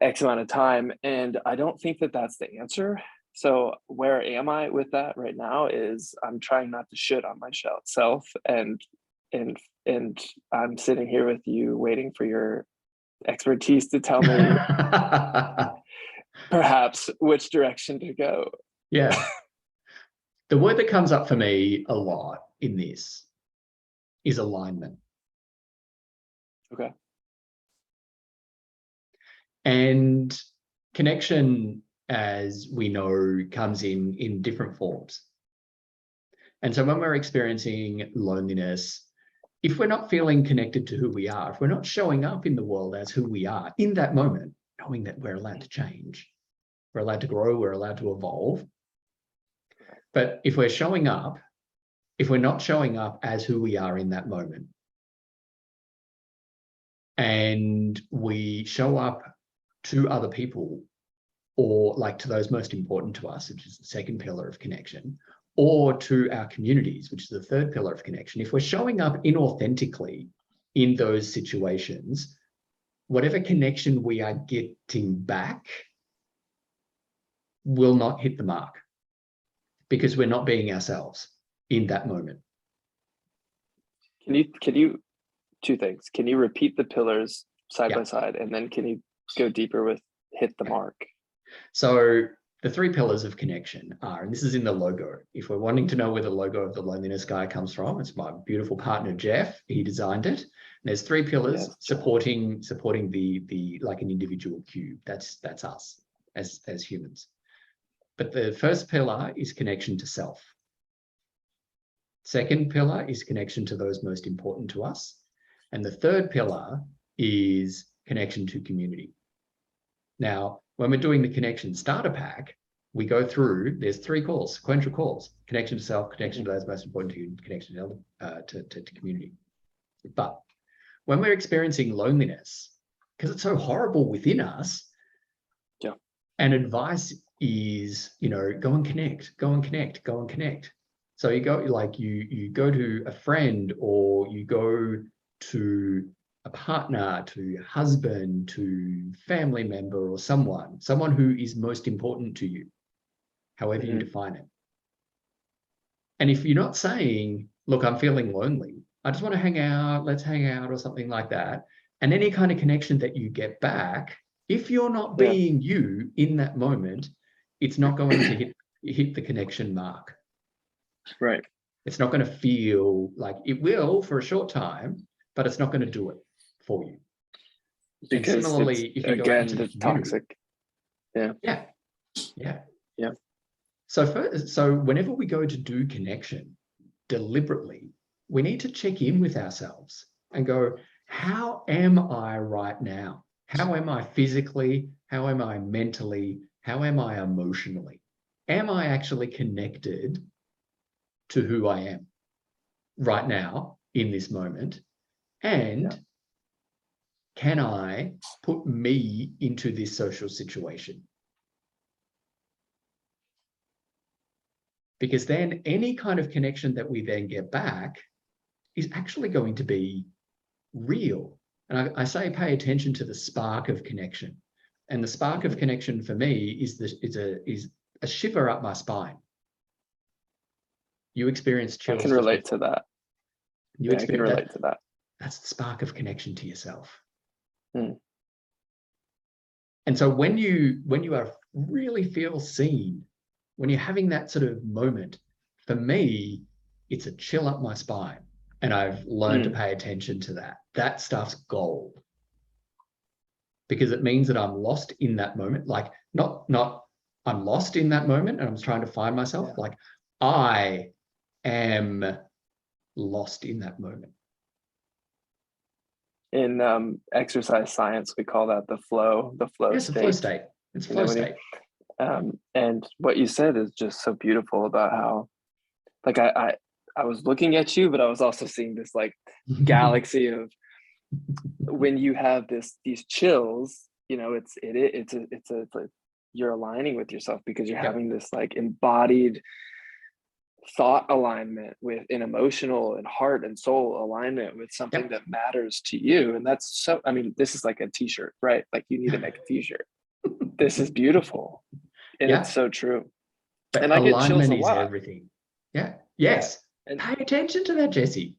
X amount of time. And I don't think that that's the answer. So where am I with that right now is I'm trying not to shit on my self, and and I'm sitting here with you waiting for your expertise to tell me perhaps which direction to go. Yeah. The word that comes up for me a lot in this is alignment. Okay. And connection, as we know, comes in different forms. And so when we're experiencing loneliness, if we're not feeling connected to who we are, if we're not showing up in the world as who we are in that moment, knowing that we're allowed to change, we're allowed to grow, we're allowed to evolve. But if we're showing up, if we're not showing up as who we are in that moment, and we show up to other people, or like to those most important to us, which is the second pillar of connection, or to our communities, which is the third pillar of connection, if we're showing up inauthentically in those situations, whatever connection we are getting back will not hit the mark because we're not being ourselves in that moment. Can you, 2 things. Can you repeat the pillars side by Yeah. side, and then can you go deeper with hit the mark? So the 3 pillars of connection are, and this is in the logo. If we're wanting to know where the logo of the loneliness guy comes from, it's my beautiful partner, Jeff. He designed it. And there's 3 pillars, Yes, supporting the like an individual cube. That's us as humans. But the first pillar is connection to self. Second pillar is connection to those most important to us. And the third pillar is connection to community. Now, when we're doing the connection starter pack, we go through, there's 3 calls, sequential calls: connection to self, connection to those most important to you, connection to community. But when we're experiencing loneliness, because it's so horrible within us, yeah, and advice is, you know, go and connect, go and connect, go and connect. So you go, like you go to a friend, or you go to a partner, to a husband, to family member, or someone who is most important to you, however you define it. And if you're not saying, look, I'm feeling lonely, I just want to hang out, let's hang out, or something like that, and any kind of connection that you get back If you're not Yeah. being you in that moment, it's not going to hit the connection mark. Right. It's not going to feel like it will for a short time, but it's not going to do it for you. And Because similarly, it's, if you go out again, into the it's community, toxic. Yeah. yeah. So whenever we go to do connection deliberately, we need to check in with ourselves and go, how am I right now? How am I physically? How am I mentally? How am I emotionally? Am I actually connected to who I am right now in this moment? And can I put me into this social situation? Because then any kind of connection that we then get back is actually going to be real. And I say pay attention to the spark of connection. And the spark of connection for me is a shiver up my spine. You experience I chills. can relate to that. You I can relate to that. That's the spark of connection to yourself. Mm. And so when you are really feel seen, when you're having that sort of moment, for me, it's a chill up my spine. And I've learned to pay attention to that. That stuff's gold. Because it means that I'm lost in that moment. Like not I'm lost in that moment and I'm trying to find myself. Like I am lost in that moment. In exercise science, we call that the flow Yes, state. the flow state. It's flow state. And what you said is just so beautiful about how, like, I was looking at you, but I was also seeing this like galaxy of when you have these chills, you know, it's you're aligning with yourself because you're having this like embodied thought alignment with an emotional and heart and soul alignment with something that matters to you. And that's so, I mean, this is like a t-shirt, right? Like you need to make a t-shirt. This is beautiful. And it's so true. But and I get chills alignment a is lot. everything. Yes. And pay attention to that, Jesse.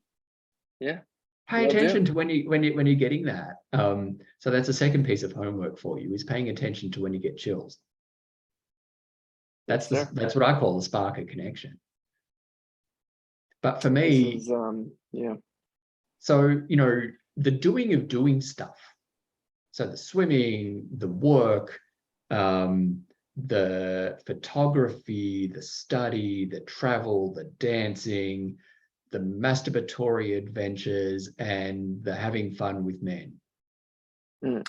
Pay attention to when you're getting that. So that's the second piece of homework for you, is paying attention to when you get chills. That's what I call the spark of connection. But for me, so, you know, the doing of doing stuff. So the swimming, the work, the photography, the study, the travel, the dancing, the masturbatory adventures, and the having fun with men.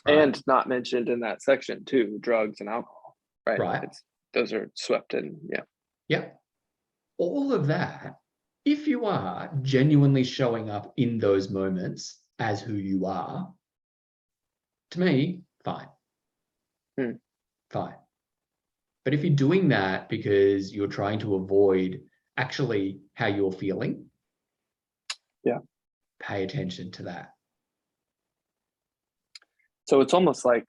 And not mentioned in that section too, drugs and alcohol, right? Right. Those are swept in. All of that, if you are genuinely showing up in those moments as who you are, to me, fine. Fine. But if you're doing that because you're trying to avoid actually how you're feeling, pay attention to that. So it's almost like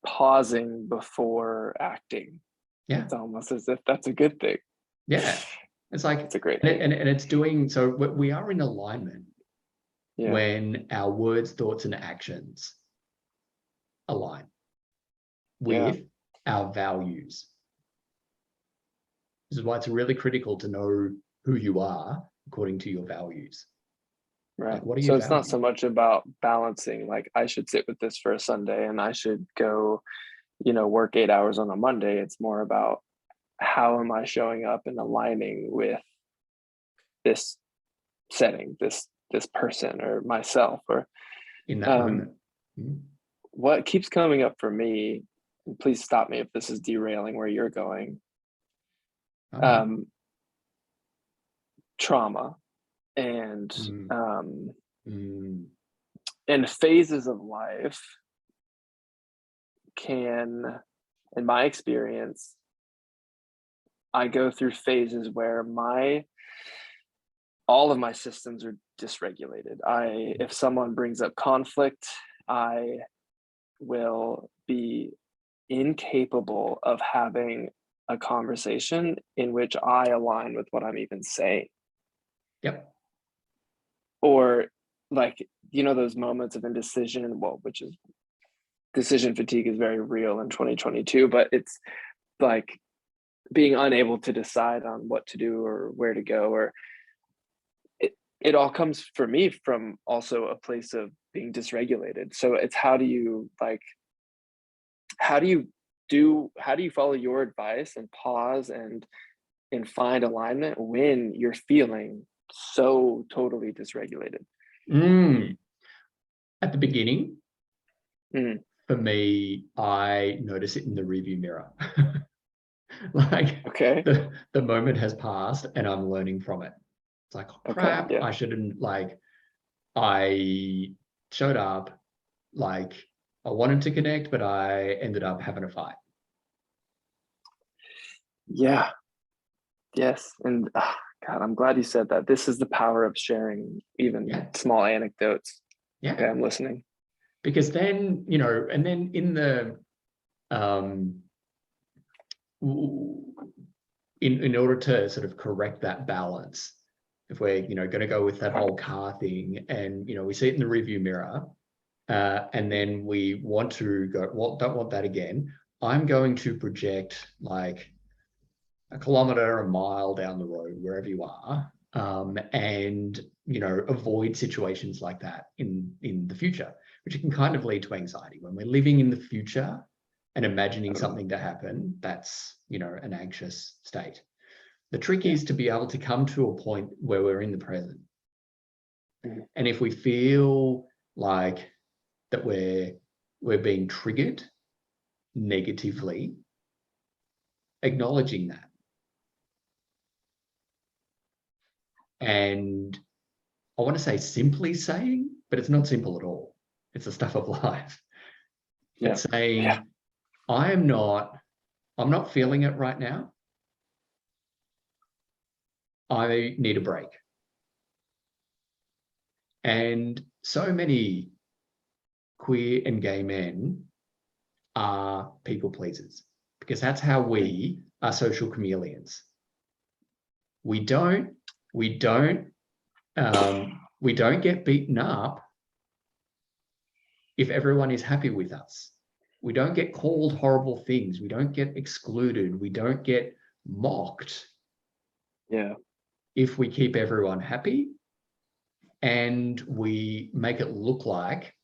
pausing before acting. It's almost as if that's a good thing. It's like, it's a great thing. And it's doing, so we are in alignment when our words, thoughts, and actions align with our values. This is why it's really critical to know who you are according to your values. Right. Like, what are so your it's values? not so much about balancing, like I should sit with this for a Sunday and I should go, you know, work 8 hours on a Monday. It's more about how am I showing up and aligning with this setting, this person or myself, or in that moment. What keeps coming up for me, and please stop me if this is derailing where you're going, trauma and and phases of life can, in my experience, I go through phases where all of my systems are dysregulated. If someone brings up conflict, I will be incapable of having a conversation in which I align with what I'm even saying. Or like, you know, those moments of indecision, well, which is decision fatigue is very real in 2022, but it's like being unable to decide on what to do or where to go, or it all comes for me from also a place of being dysregulated. So it's how do you like, how do you how do you follow your advice and pause and find alignment when you're feeling so totally dysregulated? At the beginning, Mm, for me, I notice it in the rearview mirror. Like okay. the moment has passed and I'm learning from it. It's like, oh, Okay. crap, Yeah. I shouldn't, like, I showed up, like, I wanted to connect, but I ended up having a fight. Yeah. Yes. And God, I'm glad you said that. This is the power of sharing even Yeah. small anecdotes. Yeah. Okay. I'm listening. Because then, you know, and then in the, in order to sort of correct that balance, if we're, you know, going to go with that whole car thing, and, you know, we see it in the review mirror, and then we want to go, well, don't want that again. I'm going to project like a kilometer, a mile down the road, wherever you are, and, you know, avoid situations like that in the future, which can kind of lead to anxiety. When we're living in the future and imagining something to happen, that's, you know, an anxious state. The trick is to be able to come to a point where we're in the present. And if we feel like that we're being triggered negatively, acknowledging that. And I want to say simply saying, but it's not simple at all. It's the stuff of life. Yeah. It's saying, I'm not feeling it right now. I need a break. And so many queer and gay men are people pleasers, because that's how we are social chameleons. We don't get beaten up if everyone is happy with us. We don't get called horrible things. We don't get excluded. We don't get mocked. Yeah. If we keep everyone happy and we make it look like,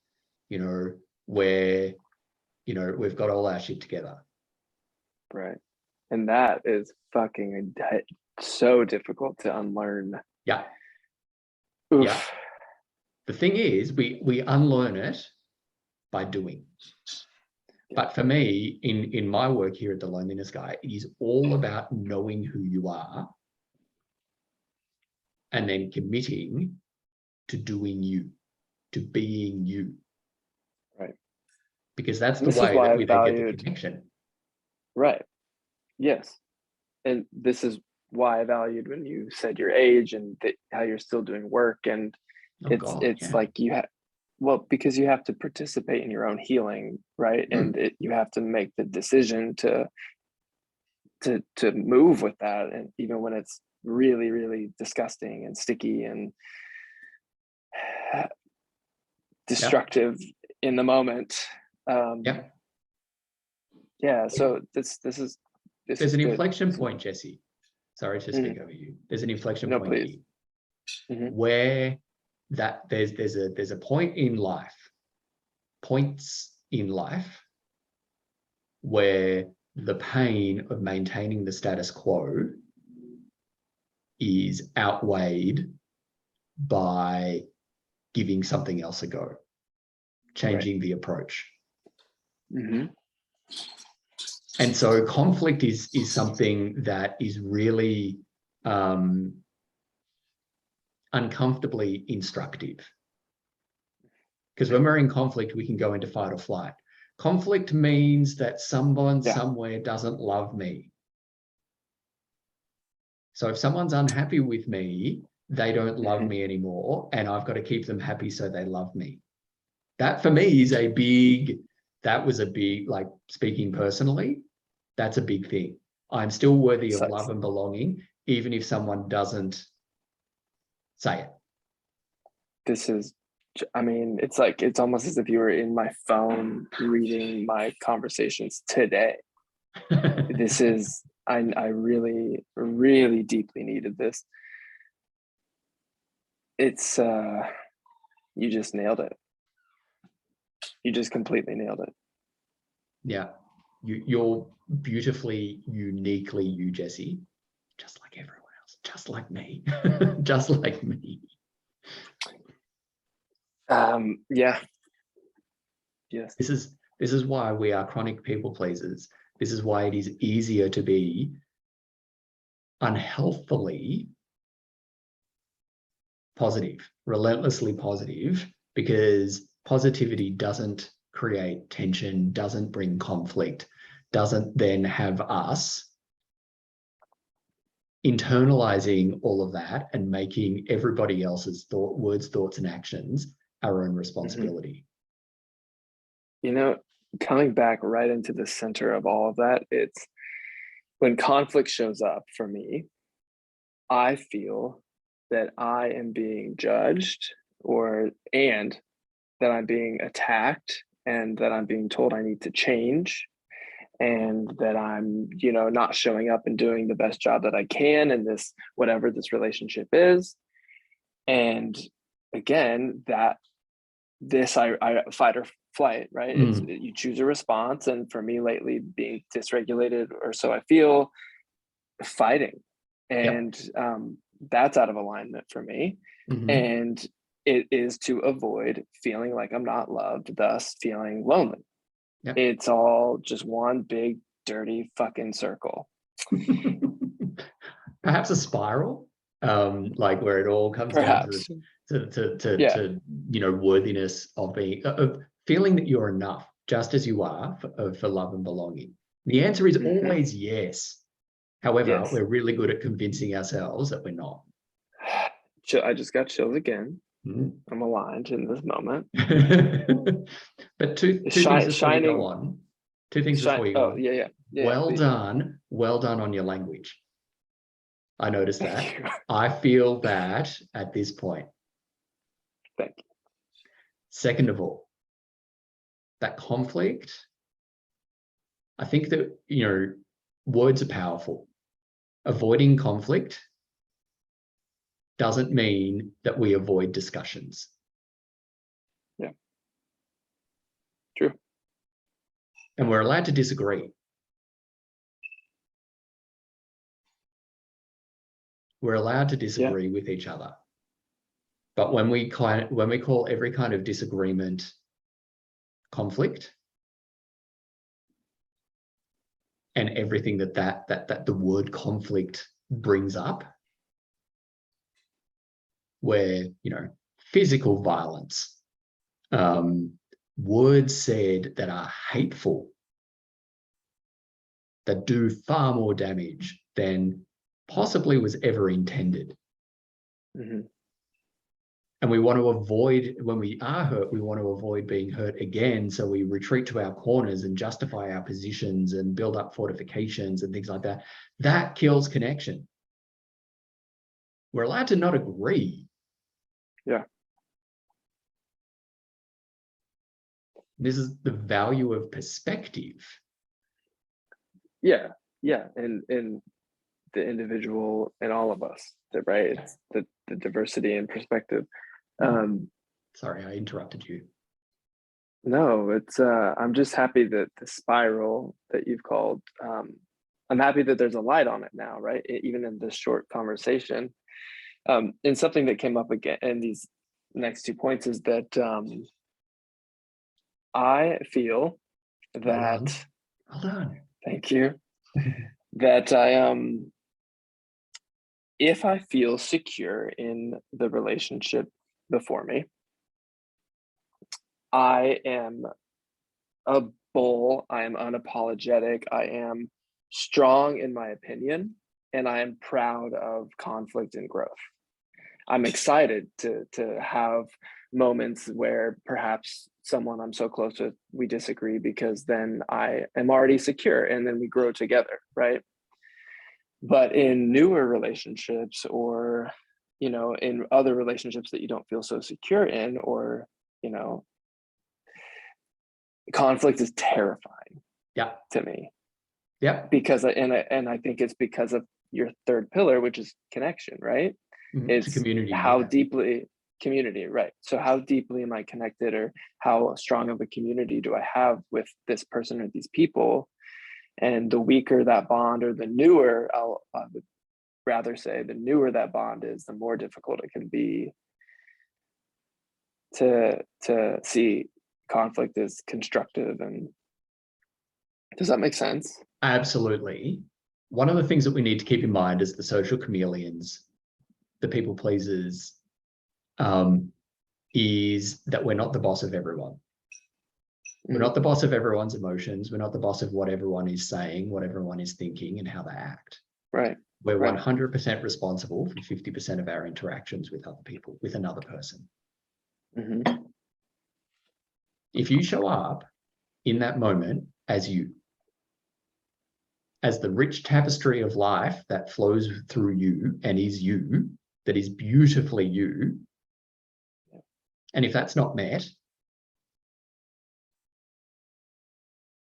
you know, we're, you know, we've got all our shit together. Right. And that is fucking so difficult to unlearn. Yeah. Oof. Yeah. The thing is, we unlearn it by doing. But for me, in my work here at the Loneliness Guy, it is all about knowing who you are and then committing to doing you, to being you. Right. Because that's the way that we then get the connection. Right. Yes. And this is why I valued when you said your age and how you're still doing work. And it's like you have, well, because you have to participate in your own healing, right? And you have to make the decision to move with that, and even when it's really, really disgusting and sticky and destructive in the moment. Yeah. So there's an inflection point, Jesse. Sorry to speak over you. There's an inflection point here, where that there's a point in life, points in life where the pain of maintaining the status quo is outweighed by giving something else a go, changing the approach. And so conflict is something that is really uncomfortably instructive. Because when we're in conflict, we can go into fight or flight. Conflict means that someone somewhere doesn't love me. So if someone's unhappy with me, they don't love me anymore, and I've got to keep them happy so they love me. That for me is that was a big, like, speaking personally, that's a big thing. I'm still worthy of love and belonging, even if someone doesn't say it. This is I mean, it's almost as if you were in my phone reading my conversations today. This is, I really, really deeply needed this. It's, you just nailed it. You just completely nailed it. Yeah, you're beautifully, uniquely you, Jesse, just like everyone else, just like me, just like me. Yeah. Yes. This is why we are chronic people pleasers. This is why it is easier to be unhealthily positive, relentlessly positive, because positivity doesn't create tension, doesn't bring conflict, doesn't then have us internalizing all of that and making everybody else's words, thoughts, and actions our own responsibility. You know, coming back right into the center of all of that, it's when conflict shows up for me, I feel that I am being judged and that I'm being attacked and that I'm being told I need to change and that I'm, not showing up and doing the best job that I can in this, whatever this relationship is. And again, that this, I fight or flight, right? It's, you choose a response. And for me lately, being dysregulated, or so I feel, fighting. And that's out of alignment for me. And it is to avoid feeling like I'm not loved, thus feeling lonely. It's all just one big dirty fucking circle. Perhaps a spiral, like where it all comes down to worthiness of being, of feeling that you're enough just as you are for love and belonging. The answer is always yes. However, we're really good at convincing ourselves that we're not. I just got chills again. I'm aligned in this moment. But two things before you go on. Two things before you go on. Yeah, well done on your language. I noticed that. I feel that at this point. Thank you. Second of all, that conflict, I think that, words are powerful. Avoiding conflict doesn't mean that we avoid discussions. Yeah. True. And we're allowed to disagree. We're allowed to disagree with each other. But when we call every kind of disagreement conflict, and everything that the word conflict brings up, where, physical violence, words said that are hateful, that do far more damage than possibly was ever intended. And we want to avoid, when we are hurt, we want to avoid being hurt again. So we retreat to our corners and justify our positions and build up fortifications and things like that. That kills connection. We're allowed to not agree. Yeah. This is the value of perspective. Yeah. And the individual and all of us, right? It's the diversity and perspective. Sorry, I interrupted you. No, it's I'm just happy that the spiral that you've called, I'm happy that there's a light on it now, right? Even in this short conversation. And something that came up again in these next 2 points is that I feel that well done. Thank you. That if I feel secure in the relationship before me, I am a bull, I am unapologetic, I am strong in my opinion, and I am proud of conflict and growth. I'm excited to have moments where perhaps someone I'm so close with, we disagree, because then I am already secure and then we grow together, right? But in newer relationships or you know, in other relationships that you don't feel so secure in, or, you know, conflict is terrifying Yeah. to me. Yeah. Because, and I think it's because of your third pillar, which is connection, right? It's a It's community. how Yeah. deeply community, right? So how deeply am I connected, or how strong of a community do I have with this person or these people? And the weaker that bond, or the newer, I would rather say the newer that bond is, the more difficult it can be to see conflict as constructive. And does that make sense? Absolutely. One of the things that we need to keep in mind is the social chameleons, the people pleasers, is that we're not the boss of everyone. We're not the boss of everyone's emotions. We're not the boss of what everyone is saying, what everyone is thinking, and how they act. Right. We're Right. 100% responsible for 50% of our interactions with other people, with another person. Mm-hmm. If you show up in that moment as you, as the rich tapestry of life that flows through you and is you, that is beautifully you, and if that's not met,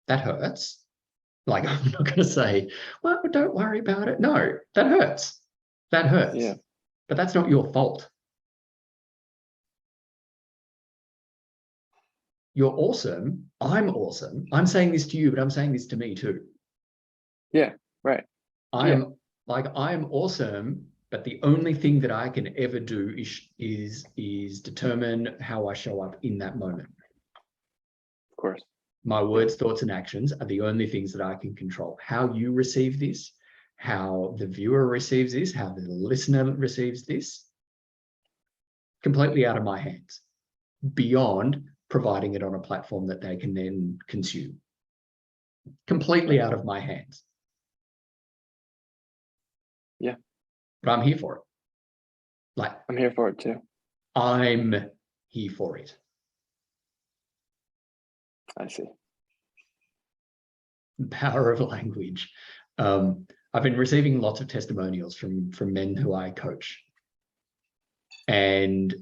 that hurts. Like, I'm not going to say, well, don't worry about it. No, that hurts. That hurts. Yeah. But that's not your fault. You're awesome. I'm awesome. I'm saying this to you, but I'm saying this to me too. Yeah. Right. I'm awesome, but the only thing that I can ever do is determine how I show up in that moment. Of course. My words, thoughts, and actions are the only things that I can control. How you receive this, how the viewer receives this, how the listener receives this, completely out of my hands, beyond providing it on a platform that they can then consume. Completely out of my hands. Yeah. But I'm here for it. Like, I'm here for it too. I'm here for it. I see. Power of language. I've been receiving lots of testimonials from men who I coach. And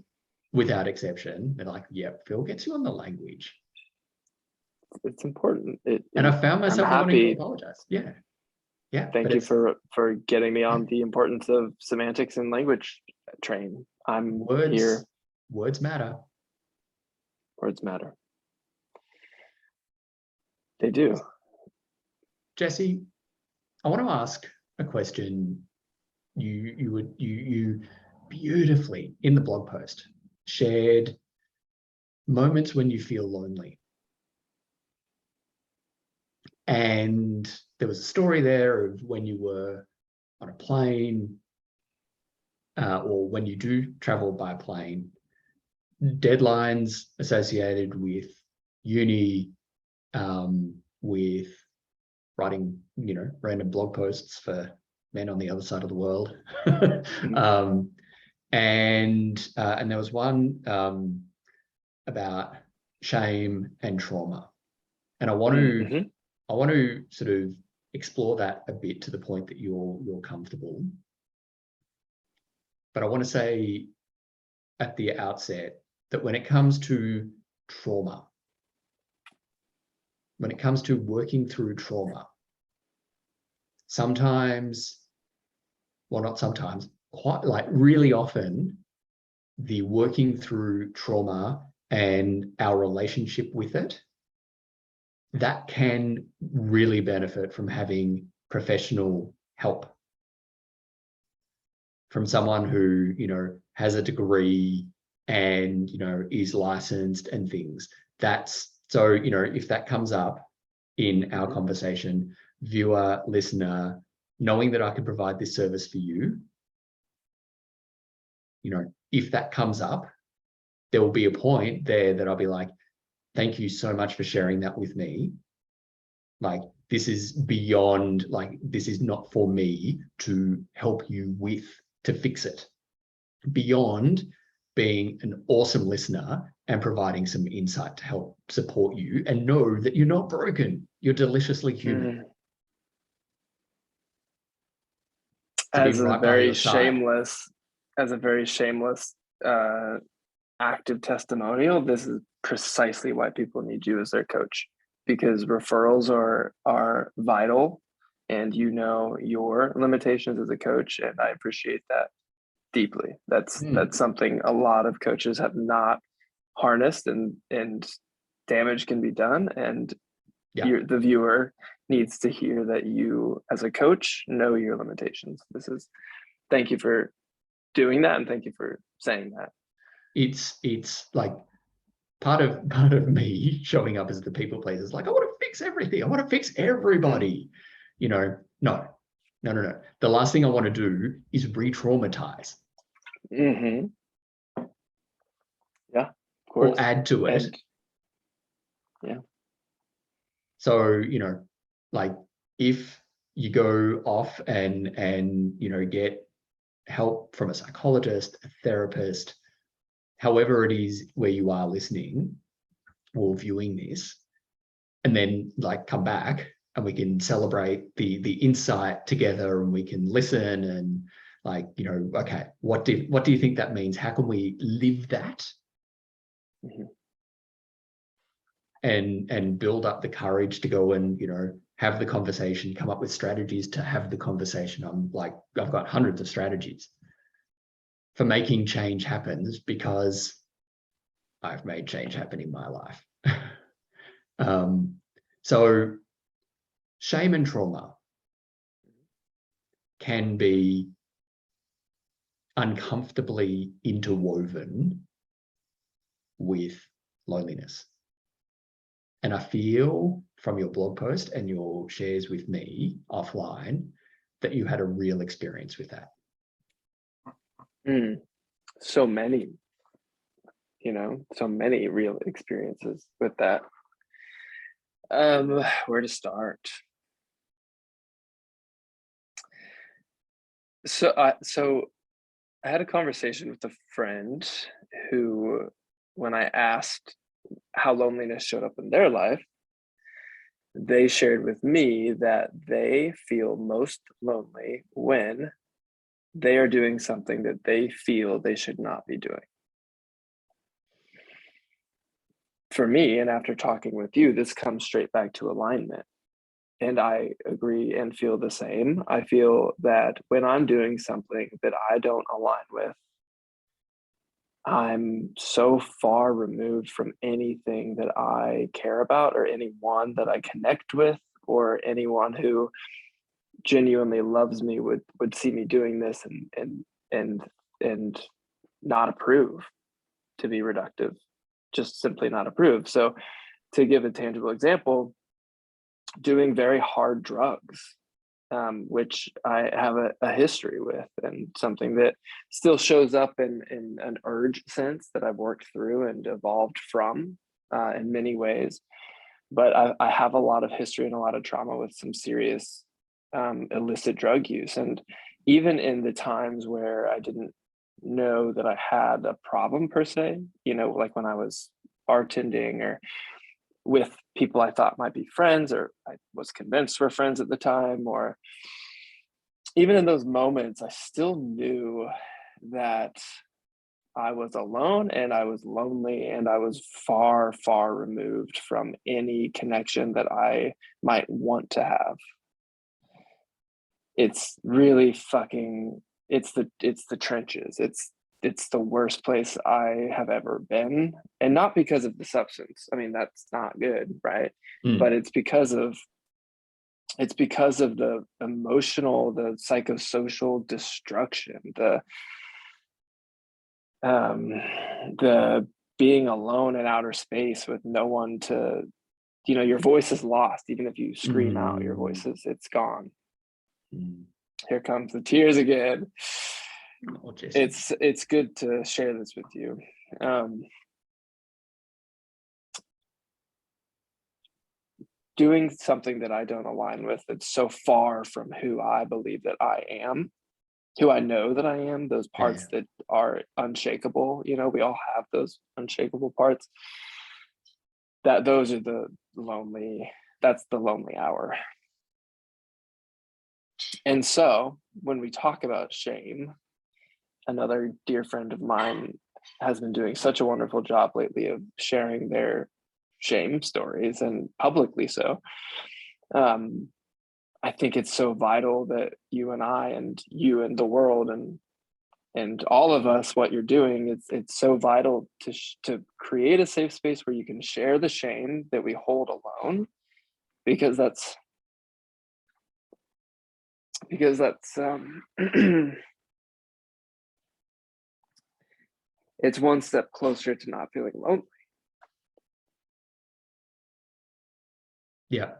without exception, they're like, yeah, Phil gets you on the language. It's important. And I found myself wanting to apologize. Yeah. Yeah. Thank you for getting me on the importance of semantics and language train. I'm here. Words matter. Words matter. They do. Jesse, I want to ask a question. You beautifully in the blog post shared moments when you feel lonely. And there was a story there of when you were on a plane, or when you do travel by plane, deadlines associated with uni, with writing, random blog posts for men on the other side of the world. And there was one about shame and trauma. And I want to sort of explore that a bit to the point that you're comfortable. But I want to say at the outset that when it comes to trauma, when it comes to working through trauma, sometimes, well, not sometimes, quite like really often, the working through trauma and our relationship with it, that can really benefit from having professional help from someone who, has a degree and, is licensed and things. That's so, if that comes up in our conversation, viewer, listener, knowing that I can provide this service for you, if that comes up, there will be a point there that I'll be like, thank you so much for sharing that with me. Like, this is beyond, like, this is not for me to help you with, to fix it. Beyond being an awesome listener and providing some insight to help support you and know that you're not broken. You're deliciously human. As a very shameless as a very shameless active testimonial, this is precisely why people need you as their coach, because referrals are vital, and you know your limitations as a coach, and I appreciate that deeply. That's something a lot of coaches have not harnessed, and damage can be done, and the viewer needs to hear that you as a coach know your limitations. Thank you for doing that, and thank you for saying that. It's like part of me showing up as the people pleaser is like, I want to fix everything. I want to fix everybody. You know, no. The last thing I want to do is re-traumatize. Mm-hmm. Yeah, of course. Or add to it. And, yeah. So, you know, like if you go off and you know, get help from a psychologist, a therapist, however it is where you are listening or viewing this, and then like come back and we can celebrate the insight together, and we can listen and like, you know, okay, what do you think that means? How can we live that? Mm-hmm. And build up the courage to go and, you know, have the conversation, come up with strategies to have the conversation. I've got hundreds of strategies for making change happen, because I've made change happen in my life. So shame and trauma can be uncomfortably interwoven with loneliness. And I feel from your blog post and your shares with me offline that you had a real experience with that. So many, you know, so many real experiences with that. Where to start? So I had a conversation with a friend who, when I asked how loneliness showed up in their life, they shared with me that they feel most lonely when they are doing something that they feel they should not be doing. For me, and after talking with you, this comes straight back to alignment. And I agree and feel the same. I feel that when I'm doing something that I don't align with, I'm so far removed from anything that I care about, or anyone that I connect with, or anyone who genuinely loves me would see me doing this and not approve, to be reductive, just simply not approve. So to give a tangible example, doing very hard drugs, which I have a history with, and something that still shows up in an urge sense that I've worked through and evolved from in many ways. But I have a lot of history and a lot of trauma with some serious illicit drug use. And even in the times where I didn't know that I had a problem per se, you know, like when I was bartending or with people I thought might be friends, or I was convinced were friends at the time, or even in those moments, I still knew that I was alone and I was lonely, and I was far, far removed from any connection that I might want to have. It's really fucking, it's the trenches. It's the worst place I have ever been. And not because of the substance. I mean, that's not good, right? But it's because of the emotional, the psychosocial destruction, the being alone in outer space with no one to, you know, your voice is lost. Even if you scream out, your voice it's gone. Here comes the tears again. Oh, Jesse. It's good to share this with you. Doing something that I don't align with, that's so far from who I believe that I am, who I know that I am, those parts that are unshakable. You know, we all have those unshakable parts. Those are that's the lonely hour. And so when we talk about shame, another dear friend of mine has been doing such a wonderful job lately of sharing their shame stories, and publicly so. I think it's so vital that you and I and you and the world and all of us, what you're doing, it's so vital to create a safe space where you can share the shame that we hold alone, because that's it's one step closer to not feeling lonely. Yeah.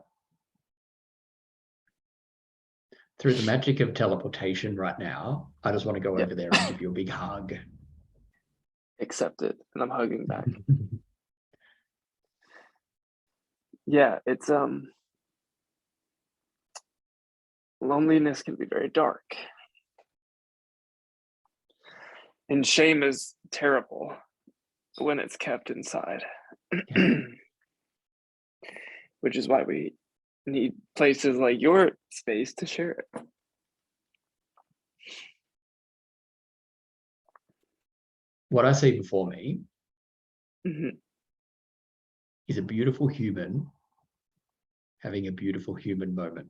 Through the magic of teleportation right now, I just want to go over there and give you a big hug. Accept it, and I'm hugging back. Yeah, it's loneliness can be very dark. And shame is terrible when it's kept inside. Yeah. Which is why we need places like your space to share it. What I see before me Mm-hmm. is a beautiful human having a beautiful human moment.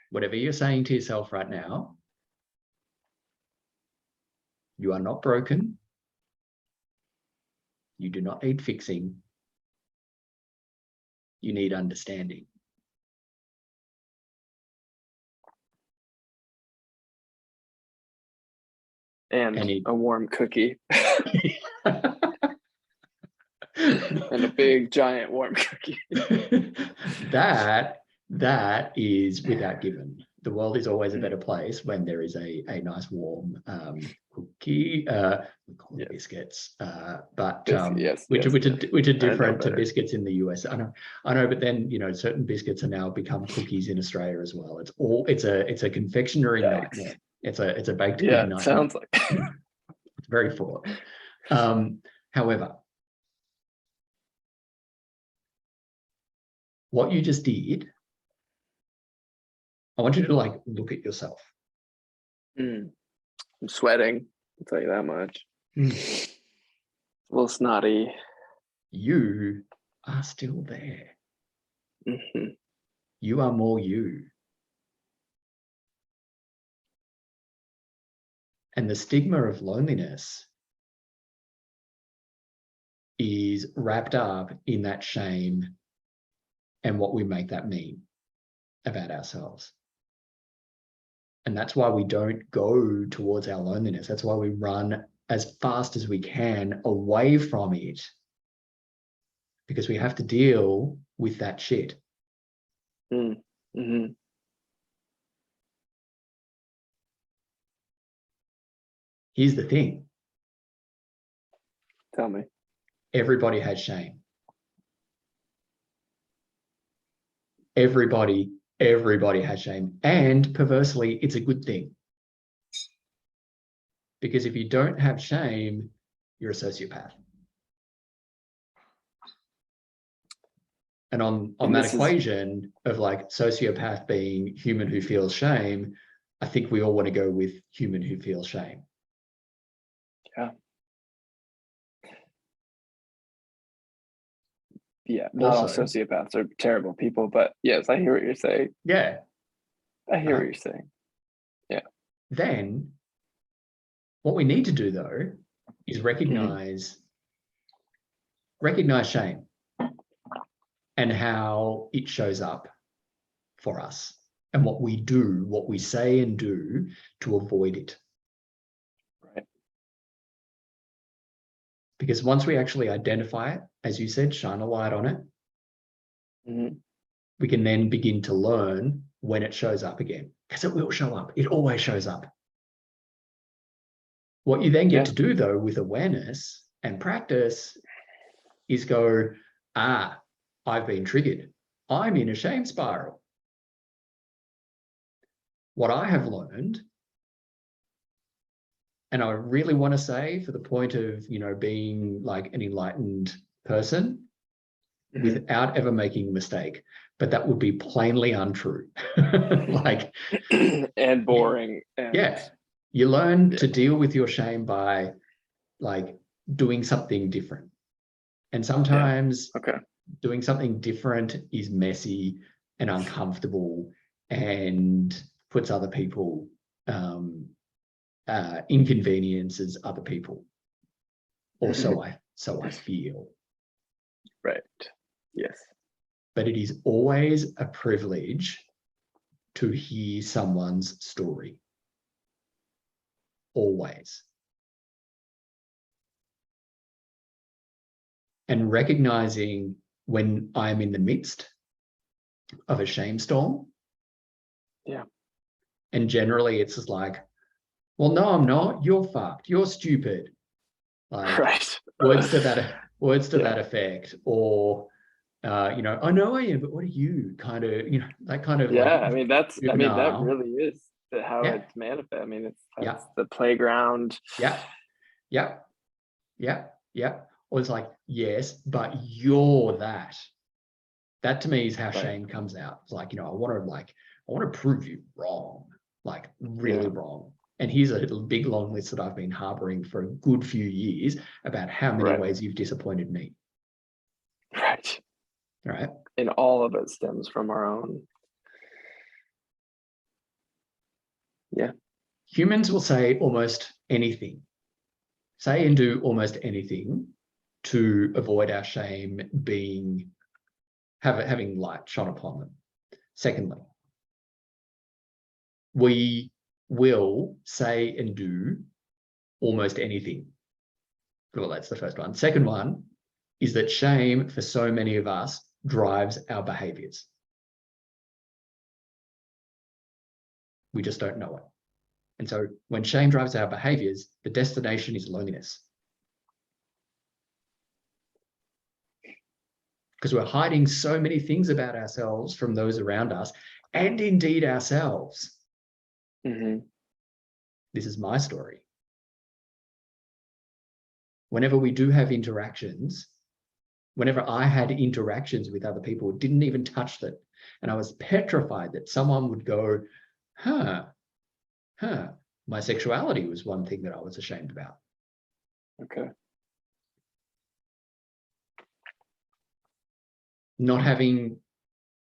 Whatever you're saying to yourself right now, you are not broken. You do not need fixing. You need understanding. And a warm cookie. And a big giant warm cookie. that is without given. The world is always a better place when there is a nice warm cookie. We call them biscuits, but which are different to biscuits in the US. I know, but then certain biscuits are now become cookies in Australia as well. It's a confectionery nightmare. It's a baked cookie nightmare. Sounds like it's very fraught. However, what you just did, I want you to look at yourself. I'm sweating, I'll tell you that much. A little snotty. You are still there. Mm-hmm. You are more you. And the stigma of loneliness is wrapped up in that shame and what we make that mean about ourselves. And that's why we don't go towards our loneliness. That's why we run as fast as we can away from it, because we have to deal with that shit. Mm-hmm. Here's the thing. Tell me. Everybody has shame. Everybody has shame. And perversely, it's a good thing. Because if you don't have shame, you're a sociopath. And on that equation of sociopath being human who feels shame, I think we all want to go with human who feels shame. Yeah. Yeah, not all sociopaths are terrible people, but yes, I hear what you're saying. Yeah. I hear what you're saying. Yeah. Then what we need to do though is recognize shame and how it shows up for us and what we do, what we say and do to avoid it. Right. Because once we actually identify it, as you said, shine a light on it, we can then begin to learn when it shows up again, because it will show up. It always shows up. What you then get to do though with awareness and practice is go, I've been triggered. I'm in a shame spiral. What I have learned, and I really want to say for the point of, being like an enlightened person without ever making a mistake, but that would be plainly untrue. Like, and boring. And yeah, you learn to deal with your shame by like doing something different. And sometimes okay. doing something different is messy and uncomfortable and puts other people, inconveniences other people. Or so I feel. Right. Yes. But it is always a privilege to hear someone's story. Always. And recognizing when I'm in the midst of a shame storm. Yeah. And generally it's just like, well, no, I'm not. You're fucked. You're stupid. Like right. words to that effect. Or you know, I know I am, but what are you? Kind of, you know, that kind of like, I mean, that no. really is how Yeah. it's manifest. I mean, Yeah. that's the playground. Yeah. Yeah. Yeah. Yeah. Or it's like, yes, but you're that. That to me is how Right. shame comes out. It's like, you know, I want to prove you wrong, like really wrong. And here's a big long list that I've been harboring for a good few years about how many ways you've disappointed me. Right. Right. And all of it stems from our own. Yeah. Humans will say almost anything, say and do almost anything to avoid our shame having light shone upon them. Secondly, we will say and do almost anything. Well, that's the first one. Second one is that shame, for so many of us, drives our behaviors. We just don't know it. And so when shame drives our behaviors, the destination is loneliness. Because we're hiding so many things about ourselves from those around us, and indeed ourselves. This is my story. Whenever we do have interactions, whenever I had interactions with other people, didn't even touch them. And I was petrified that someone would go, my sexuality was one thing that I was ashamed about. Okay. Not having,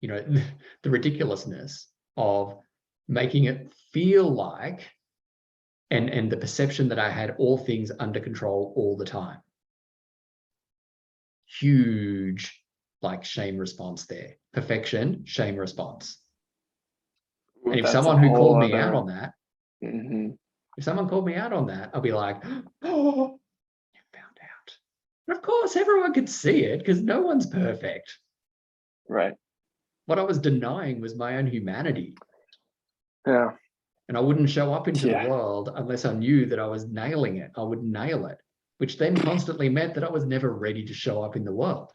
you know, the ridiculousness of making it feel like, and the perception that I had all things under control all the time. Huge, like, shame response there. Perfection, shame response. Ooh, and if someone who called me out on that, if someone called me out on that, I'll be like, oh, you found out. And of course, everyone could see it because no one's perfect. Right. What I was denying was my own humanity. Yeah. And I wouldn't show up into the world unless I knew that I was nailing it. I would nail it, which then constantly meant that I was never ready to show up in the world.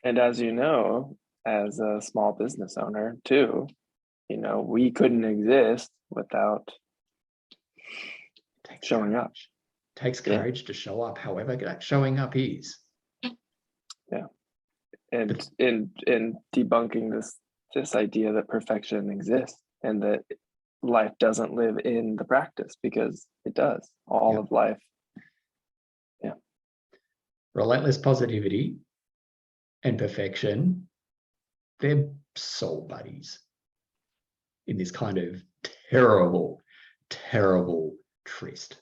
And as you know, as a small business owner too, you know, we couldn't exist without showing up. It takes courage to show up, however that showing up is. Yeah. And debunking this idea that perfection exists and that life doesn't live in the practice, because it does. All of life. Yeah. Relentless positivity and perfection, they're soul buddies in this kind of terrible, terrible tryst.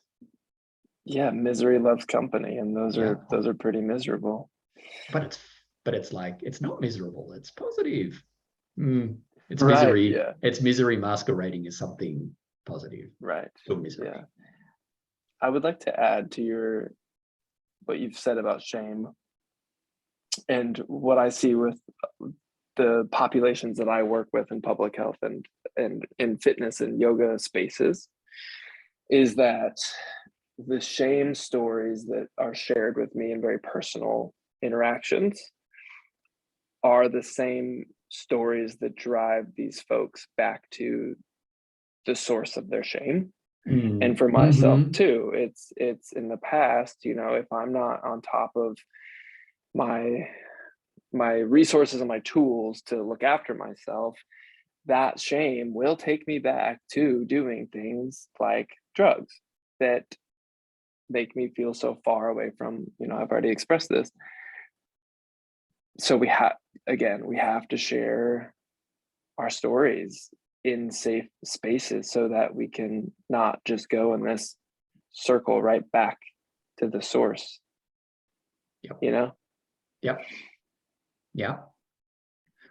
Yeah, misery loves company, and those are pretty miserable. But it's like, it's not miserable, it's positive. It's misery. Yeah. It's misery masquerading as something positive. Right. Still misery. Yeah. I would like to add to what you've said about shame, and what I see with the populations that I work with in public health and in fitness and yoga spaces, is that the shame stories that are shared with me in very personal interactions are the same stories that drive these folks back to the source of their shame. And for myself too, it's in the past, you know, if I'm not on top of my my resources and my tools to look after myself, that shame will take me back to doing things like drugs that make me feel so far away from, I've already expressed this. So we have to share our stories in safe spaces so that we can not just go in this circle right back to the source. Yep. Yep. Yeah.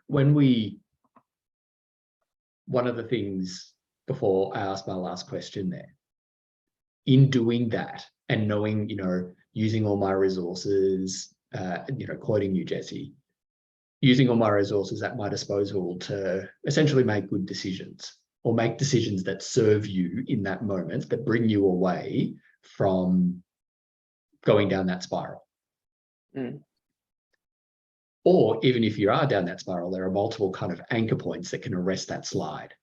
One of the things, before I ask my last question there, in doing that and knowing, using all my resources, quoting you, Jesse, using all my resources at my disposal to essentially make good decisions, or make decisions that serve you in that moment, that bring you away from going down that spiral. Or even if you are down that spiral, there are multiple kind of anchor points that can arrest that slide.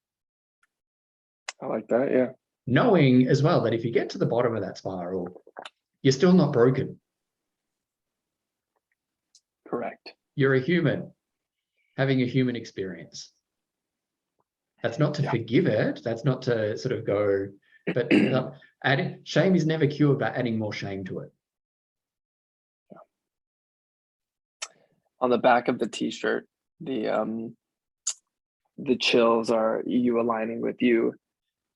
I like that, yeah. Knowing as well that if you get to the bottom of that spiral, you're still not broken. Correct. You're a human having a human experience. That's not to forgive it. That's not to sort of go, but shame is never cured by adding more shame to it. On the back of the t-shirt, the chills are you aligning with you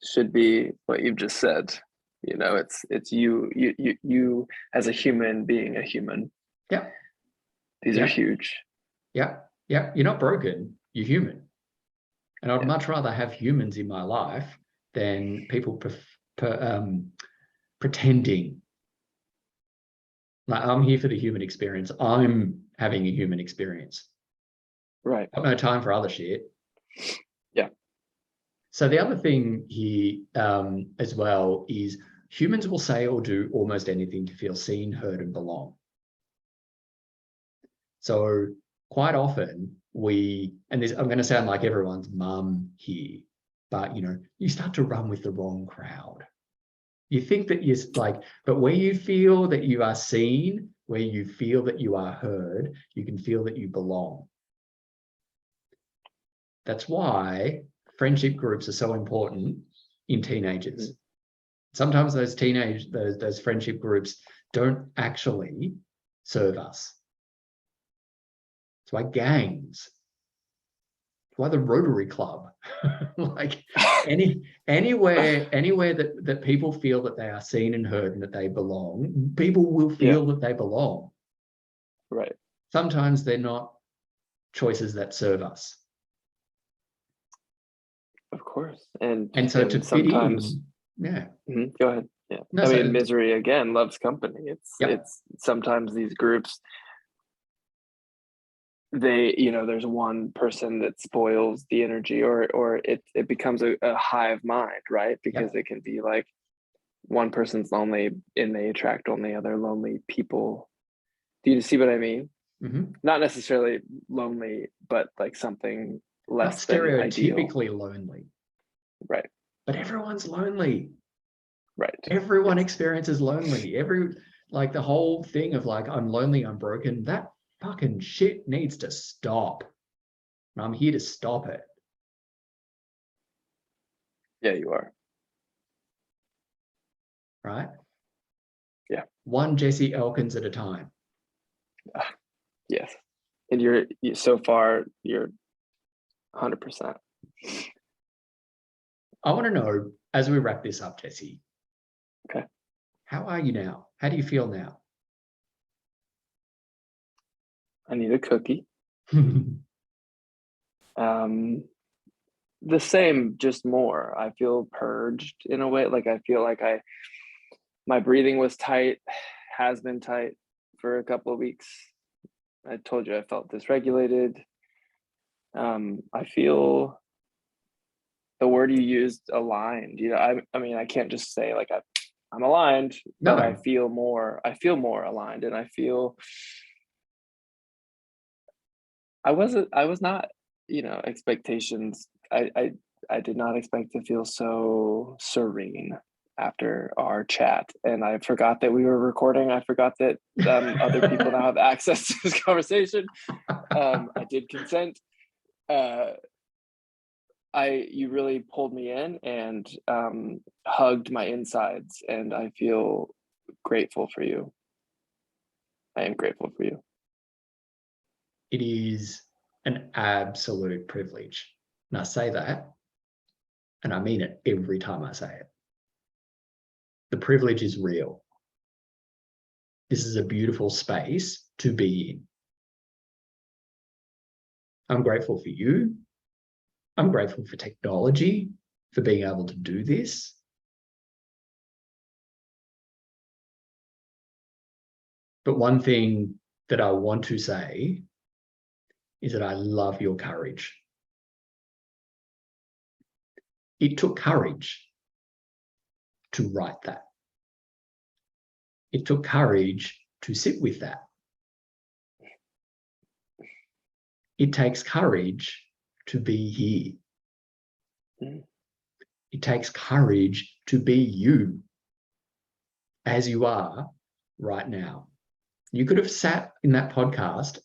should be what you've just said. It's you as a human being a human. Yeah. These are huge. Yeah. Yeah. You're not broken. You're human. And I'd much rather have humans in my life than people pretending. Like, I'm here for the human experience. I'm having a human experience. Right. I've got no time for other shit. Yeah. So the other thing here as well is humans will say or do almost anything to feel seen, heard, and belong. So quite often I'm going to sound like everyone's mum here, but you start to run with the wrong crowd. You think that you're like, but where you feel that you are seen, where you feel that you are heard, you can feel that you belong. That's why friendship groups are so important in teenagers. Sometimes those friendship groups don't actually serve us. That's why gangs, that's why the Rotary Club, like anywhere that people feel that they are seen and heard and that they belong, people will feel that they belong. Right. Sometimes they're not choices that serve us. Of course. And so to sometimes fit in, go ahead. Yeah. No, misery again loves company. It's sometimes these groups, there's one person that spoils the energy, or it becomes a hive mind, right? Because it can be like one person's lonely and they attract only other lonely people. Do you see what I mean? Not necessarily lonely, but like something less not than stereotypically ideal. lonely. Right. But everyone's lonely. Right. Everyone experiences lonely. Like the whole thing of like, I'm lonely, I'm broken, that fucking shit needs to stop. And I'm here to stop it. Yeah, you are. Right? Yeah. One Jesse Elkins at a time. Yes. And so far, you're 100%. I want to know, as we wrap this up, Jesse. Okay. How are you now? How do you feel now? I need a cookie. The same, just more. I feel purged in a way. Like I feel like my breathing was tight, has been tight for a couple of weeks. I told you I felt dysregulated. I feel the word you used, aligned. I mean, I can't just say like I'm aligned, but I feel more aligned, and I feel I was not, expectations. I did not expect to feel so serene. after our chat, and I forgot that we were recording. I forgot that other people now have access to this conversation. I did consent. You really pulled me in and hugged my insides, and I feel grateful for you. I am grateful for you. It is an absolute privilege. And I say that, and I mean it every time I say it. The privilege is real. This is a beautiful space to be in. I'm grateful for you. I'm grateful for technology, for being able to do this. But one thing that I want to say is that I love your courage. It took courage to write that. It took courage to sit with that. It takes courage to be here. It takes courage to be you as you are right now. You could have sat in that podcast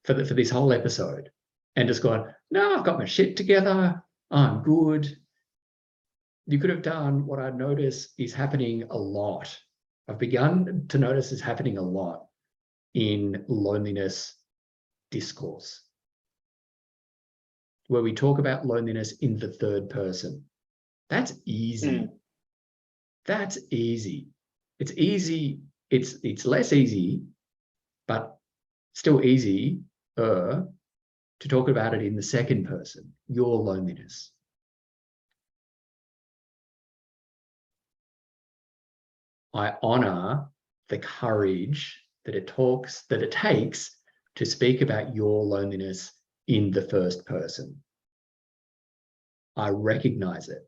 for this whole episode and just gone, no, I've got my shit together. I'm good. You could have done what I notice is happening a lot. I've begun to notice is happening a lot in loneliness discourse, where we talk about loneliness in the third person. That's easy. That's easy. It's easy. It's less easy, but still easy to talk about it in the second person, your loneliness. I honor the courage that it takes to speak about your loneliness in the first person. I recognize it.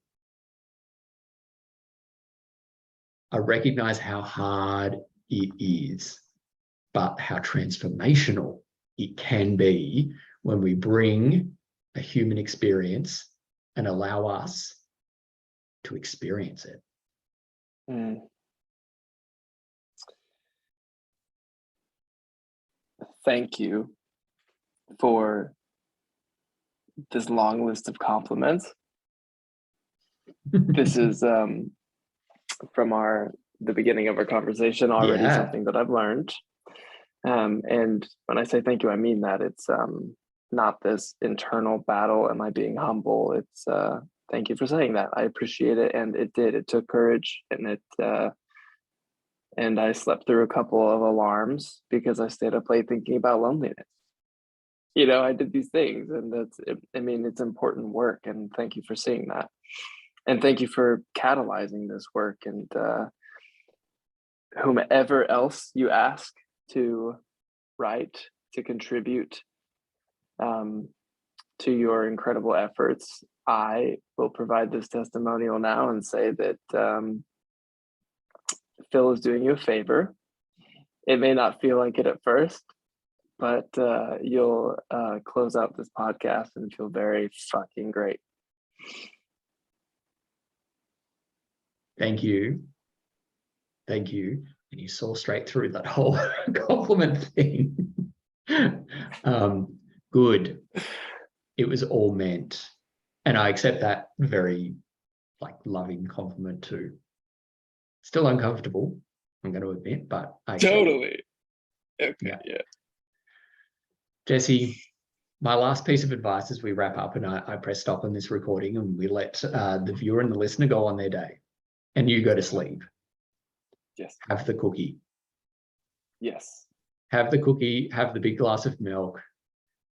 I recognize how hard it is, but how transformational it can be when we bring a human experience and allow us to experience it. Thank you for this long list of compliments. This is from the beginning of our conversation already something that I've learned. And when I say thank you, I mean that. It's not this internal battle, am I being humble? It's thank you for saying that. I appreciate it. And it took courage, and I slept through a couple of alarms because I stayed up late thinking about loneliness. I did these things, and it's important work, and thank you for seeing that. And thank you for catalyzing this work, and whomever else you ask to write, to contribute to your incredible efforts, I will provide this testimonial now and say that Phil is doing you a favor. It may not feel like it at first, but you'll close out this podcast and feel very fucking great. Thank you. Thank you. And you saw straight through that whole compliment thing. Good. It was all meant. And I accept that very loving compliment too. Still uncomfortable, I'm going to admit, but I totally. Okay, yeah. Jesse, my last piece of advice as we wrap up, and I press stop on this recording and we let the viewer and the listener go on their day, and you go to sleep. Yes. Have the cookie. Yes. Have the cookie, have the big glass of milk,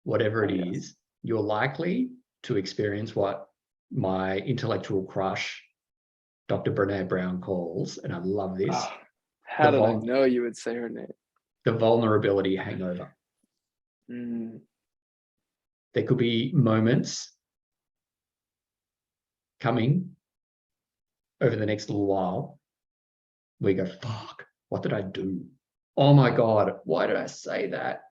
whatever it is. You're likely to experience what my intellectual crush, Dr. Brené Brown, calls, and I love this. Oh, how did I know you would say her name? The vulnerability hangover. There could be moments coming over the next little while where you go, fuck, what did I do? Oh my God, why did I say that?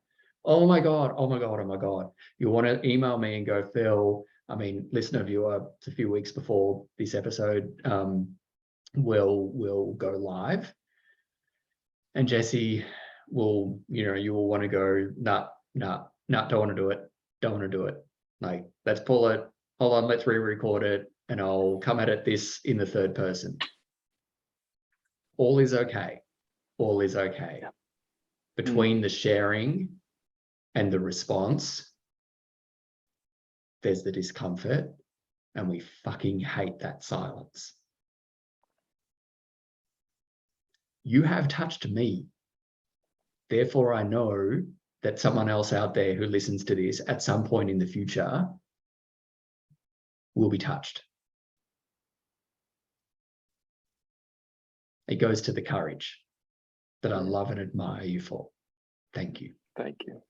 Oh my God, oh my God, oh my God. You want to email me and go, Phil, listener, viewer, it's a few weeks before this episode will go live. And Jesse will, you will want to go, nah, don't want to do it. Don't want to do it. Like, let's pull it. Hold on, let's re-record it. And I'll come at this in the third person. All is okay. All is okay. Yeah. Between the sharing and the response, there's the discomfort, and we fucking hate that silence. You have touched me. Therefore, I know that someone else out there who listens to this at some point in the future will be touched. It goes to the courage that I love and admire you for. Thank you. Thank you.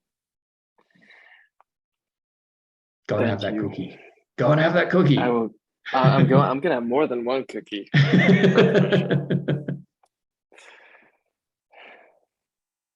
Go and have that cookie. Go and have that cookie. I will. I'm gonna have more than one cookie. That's for sure.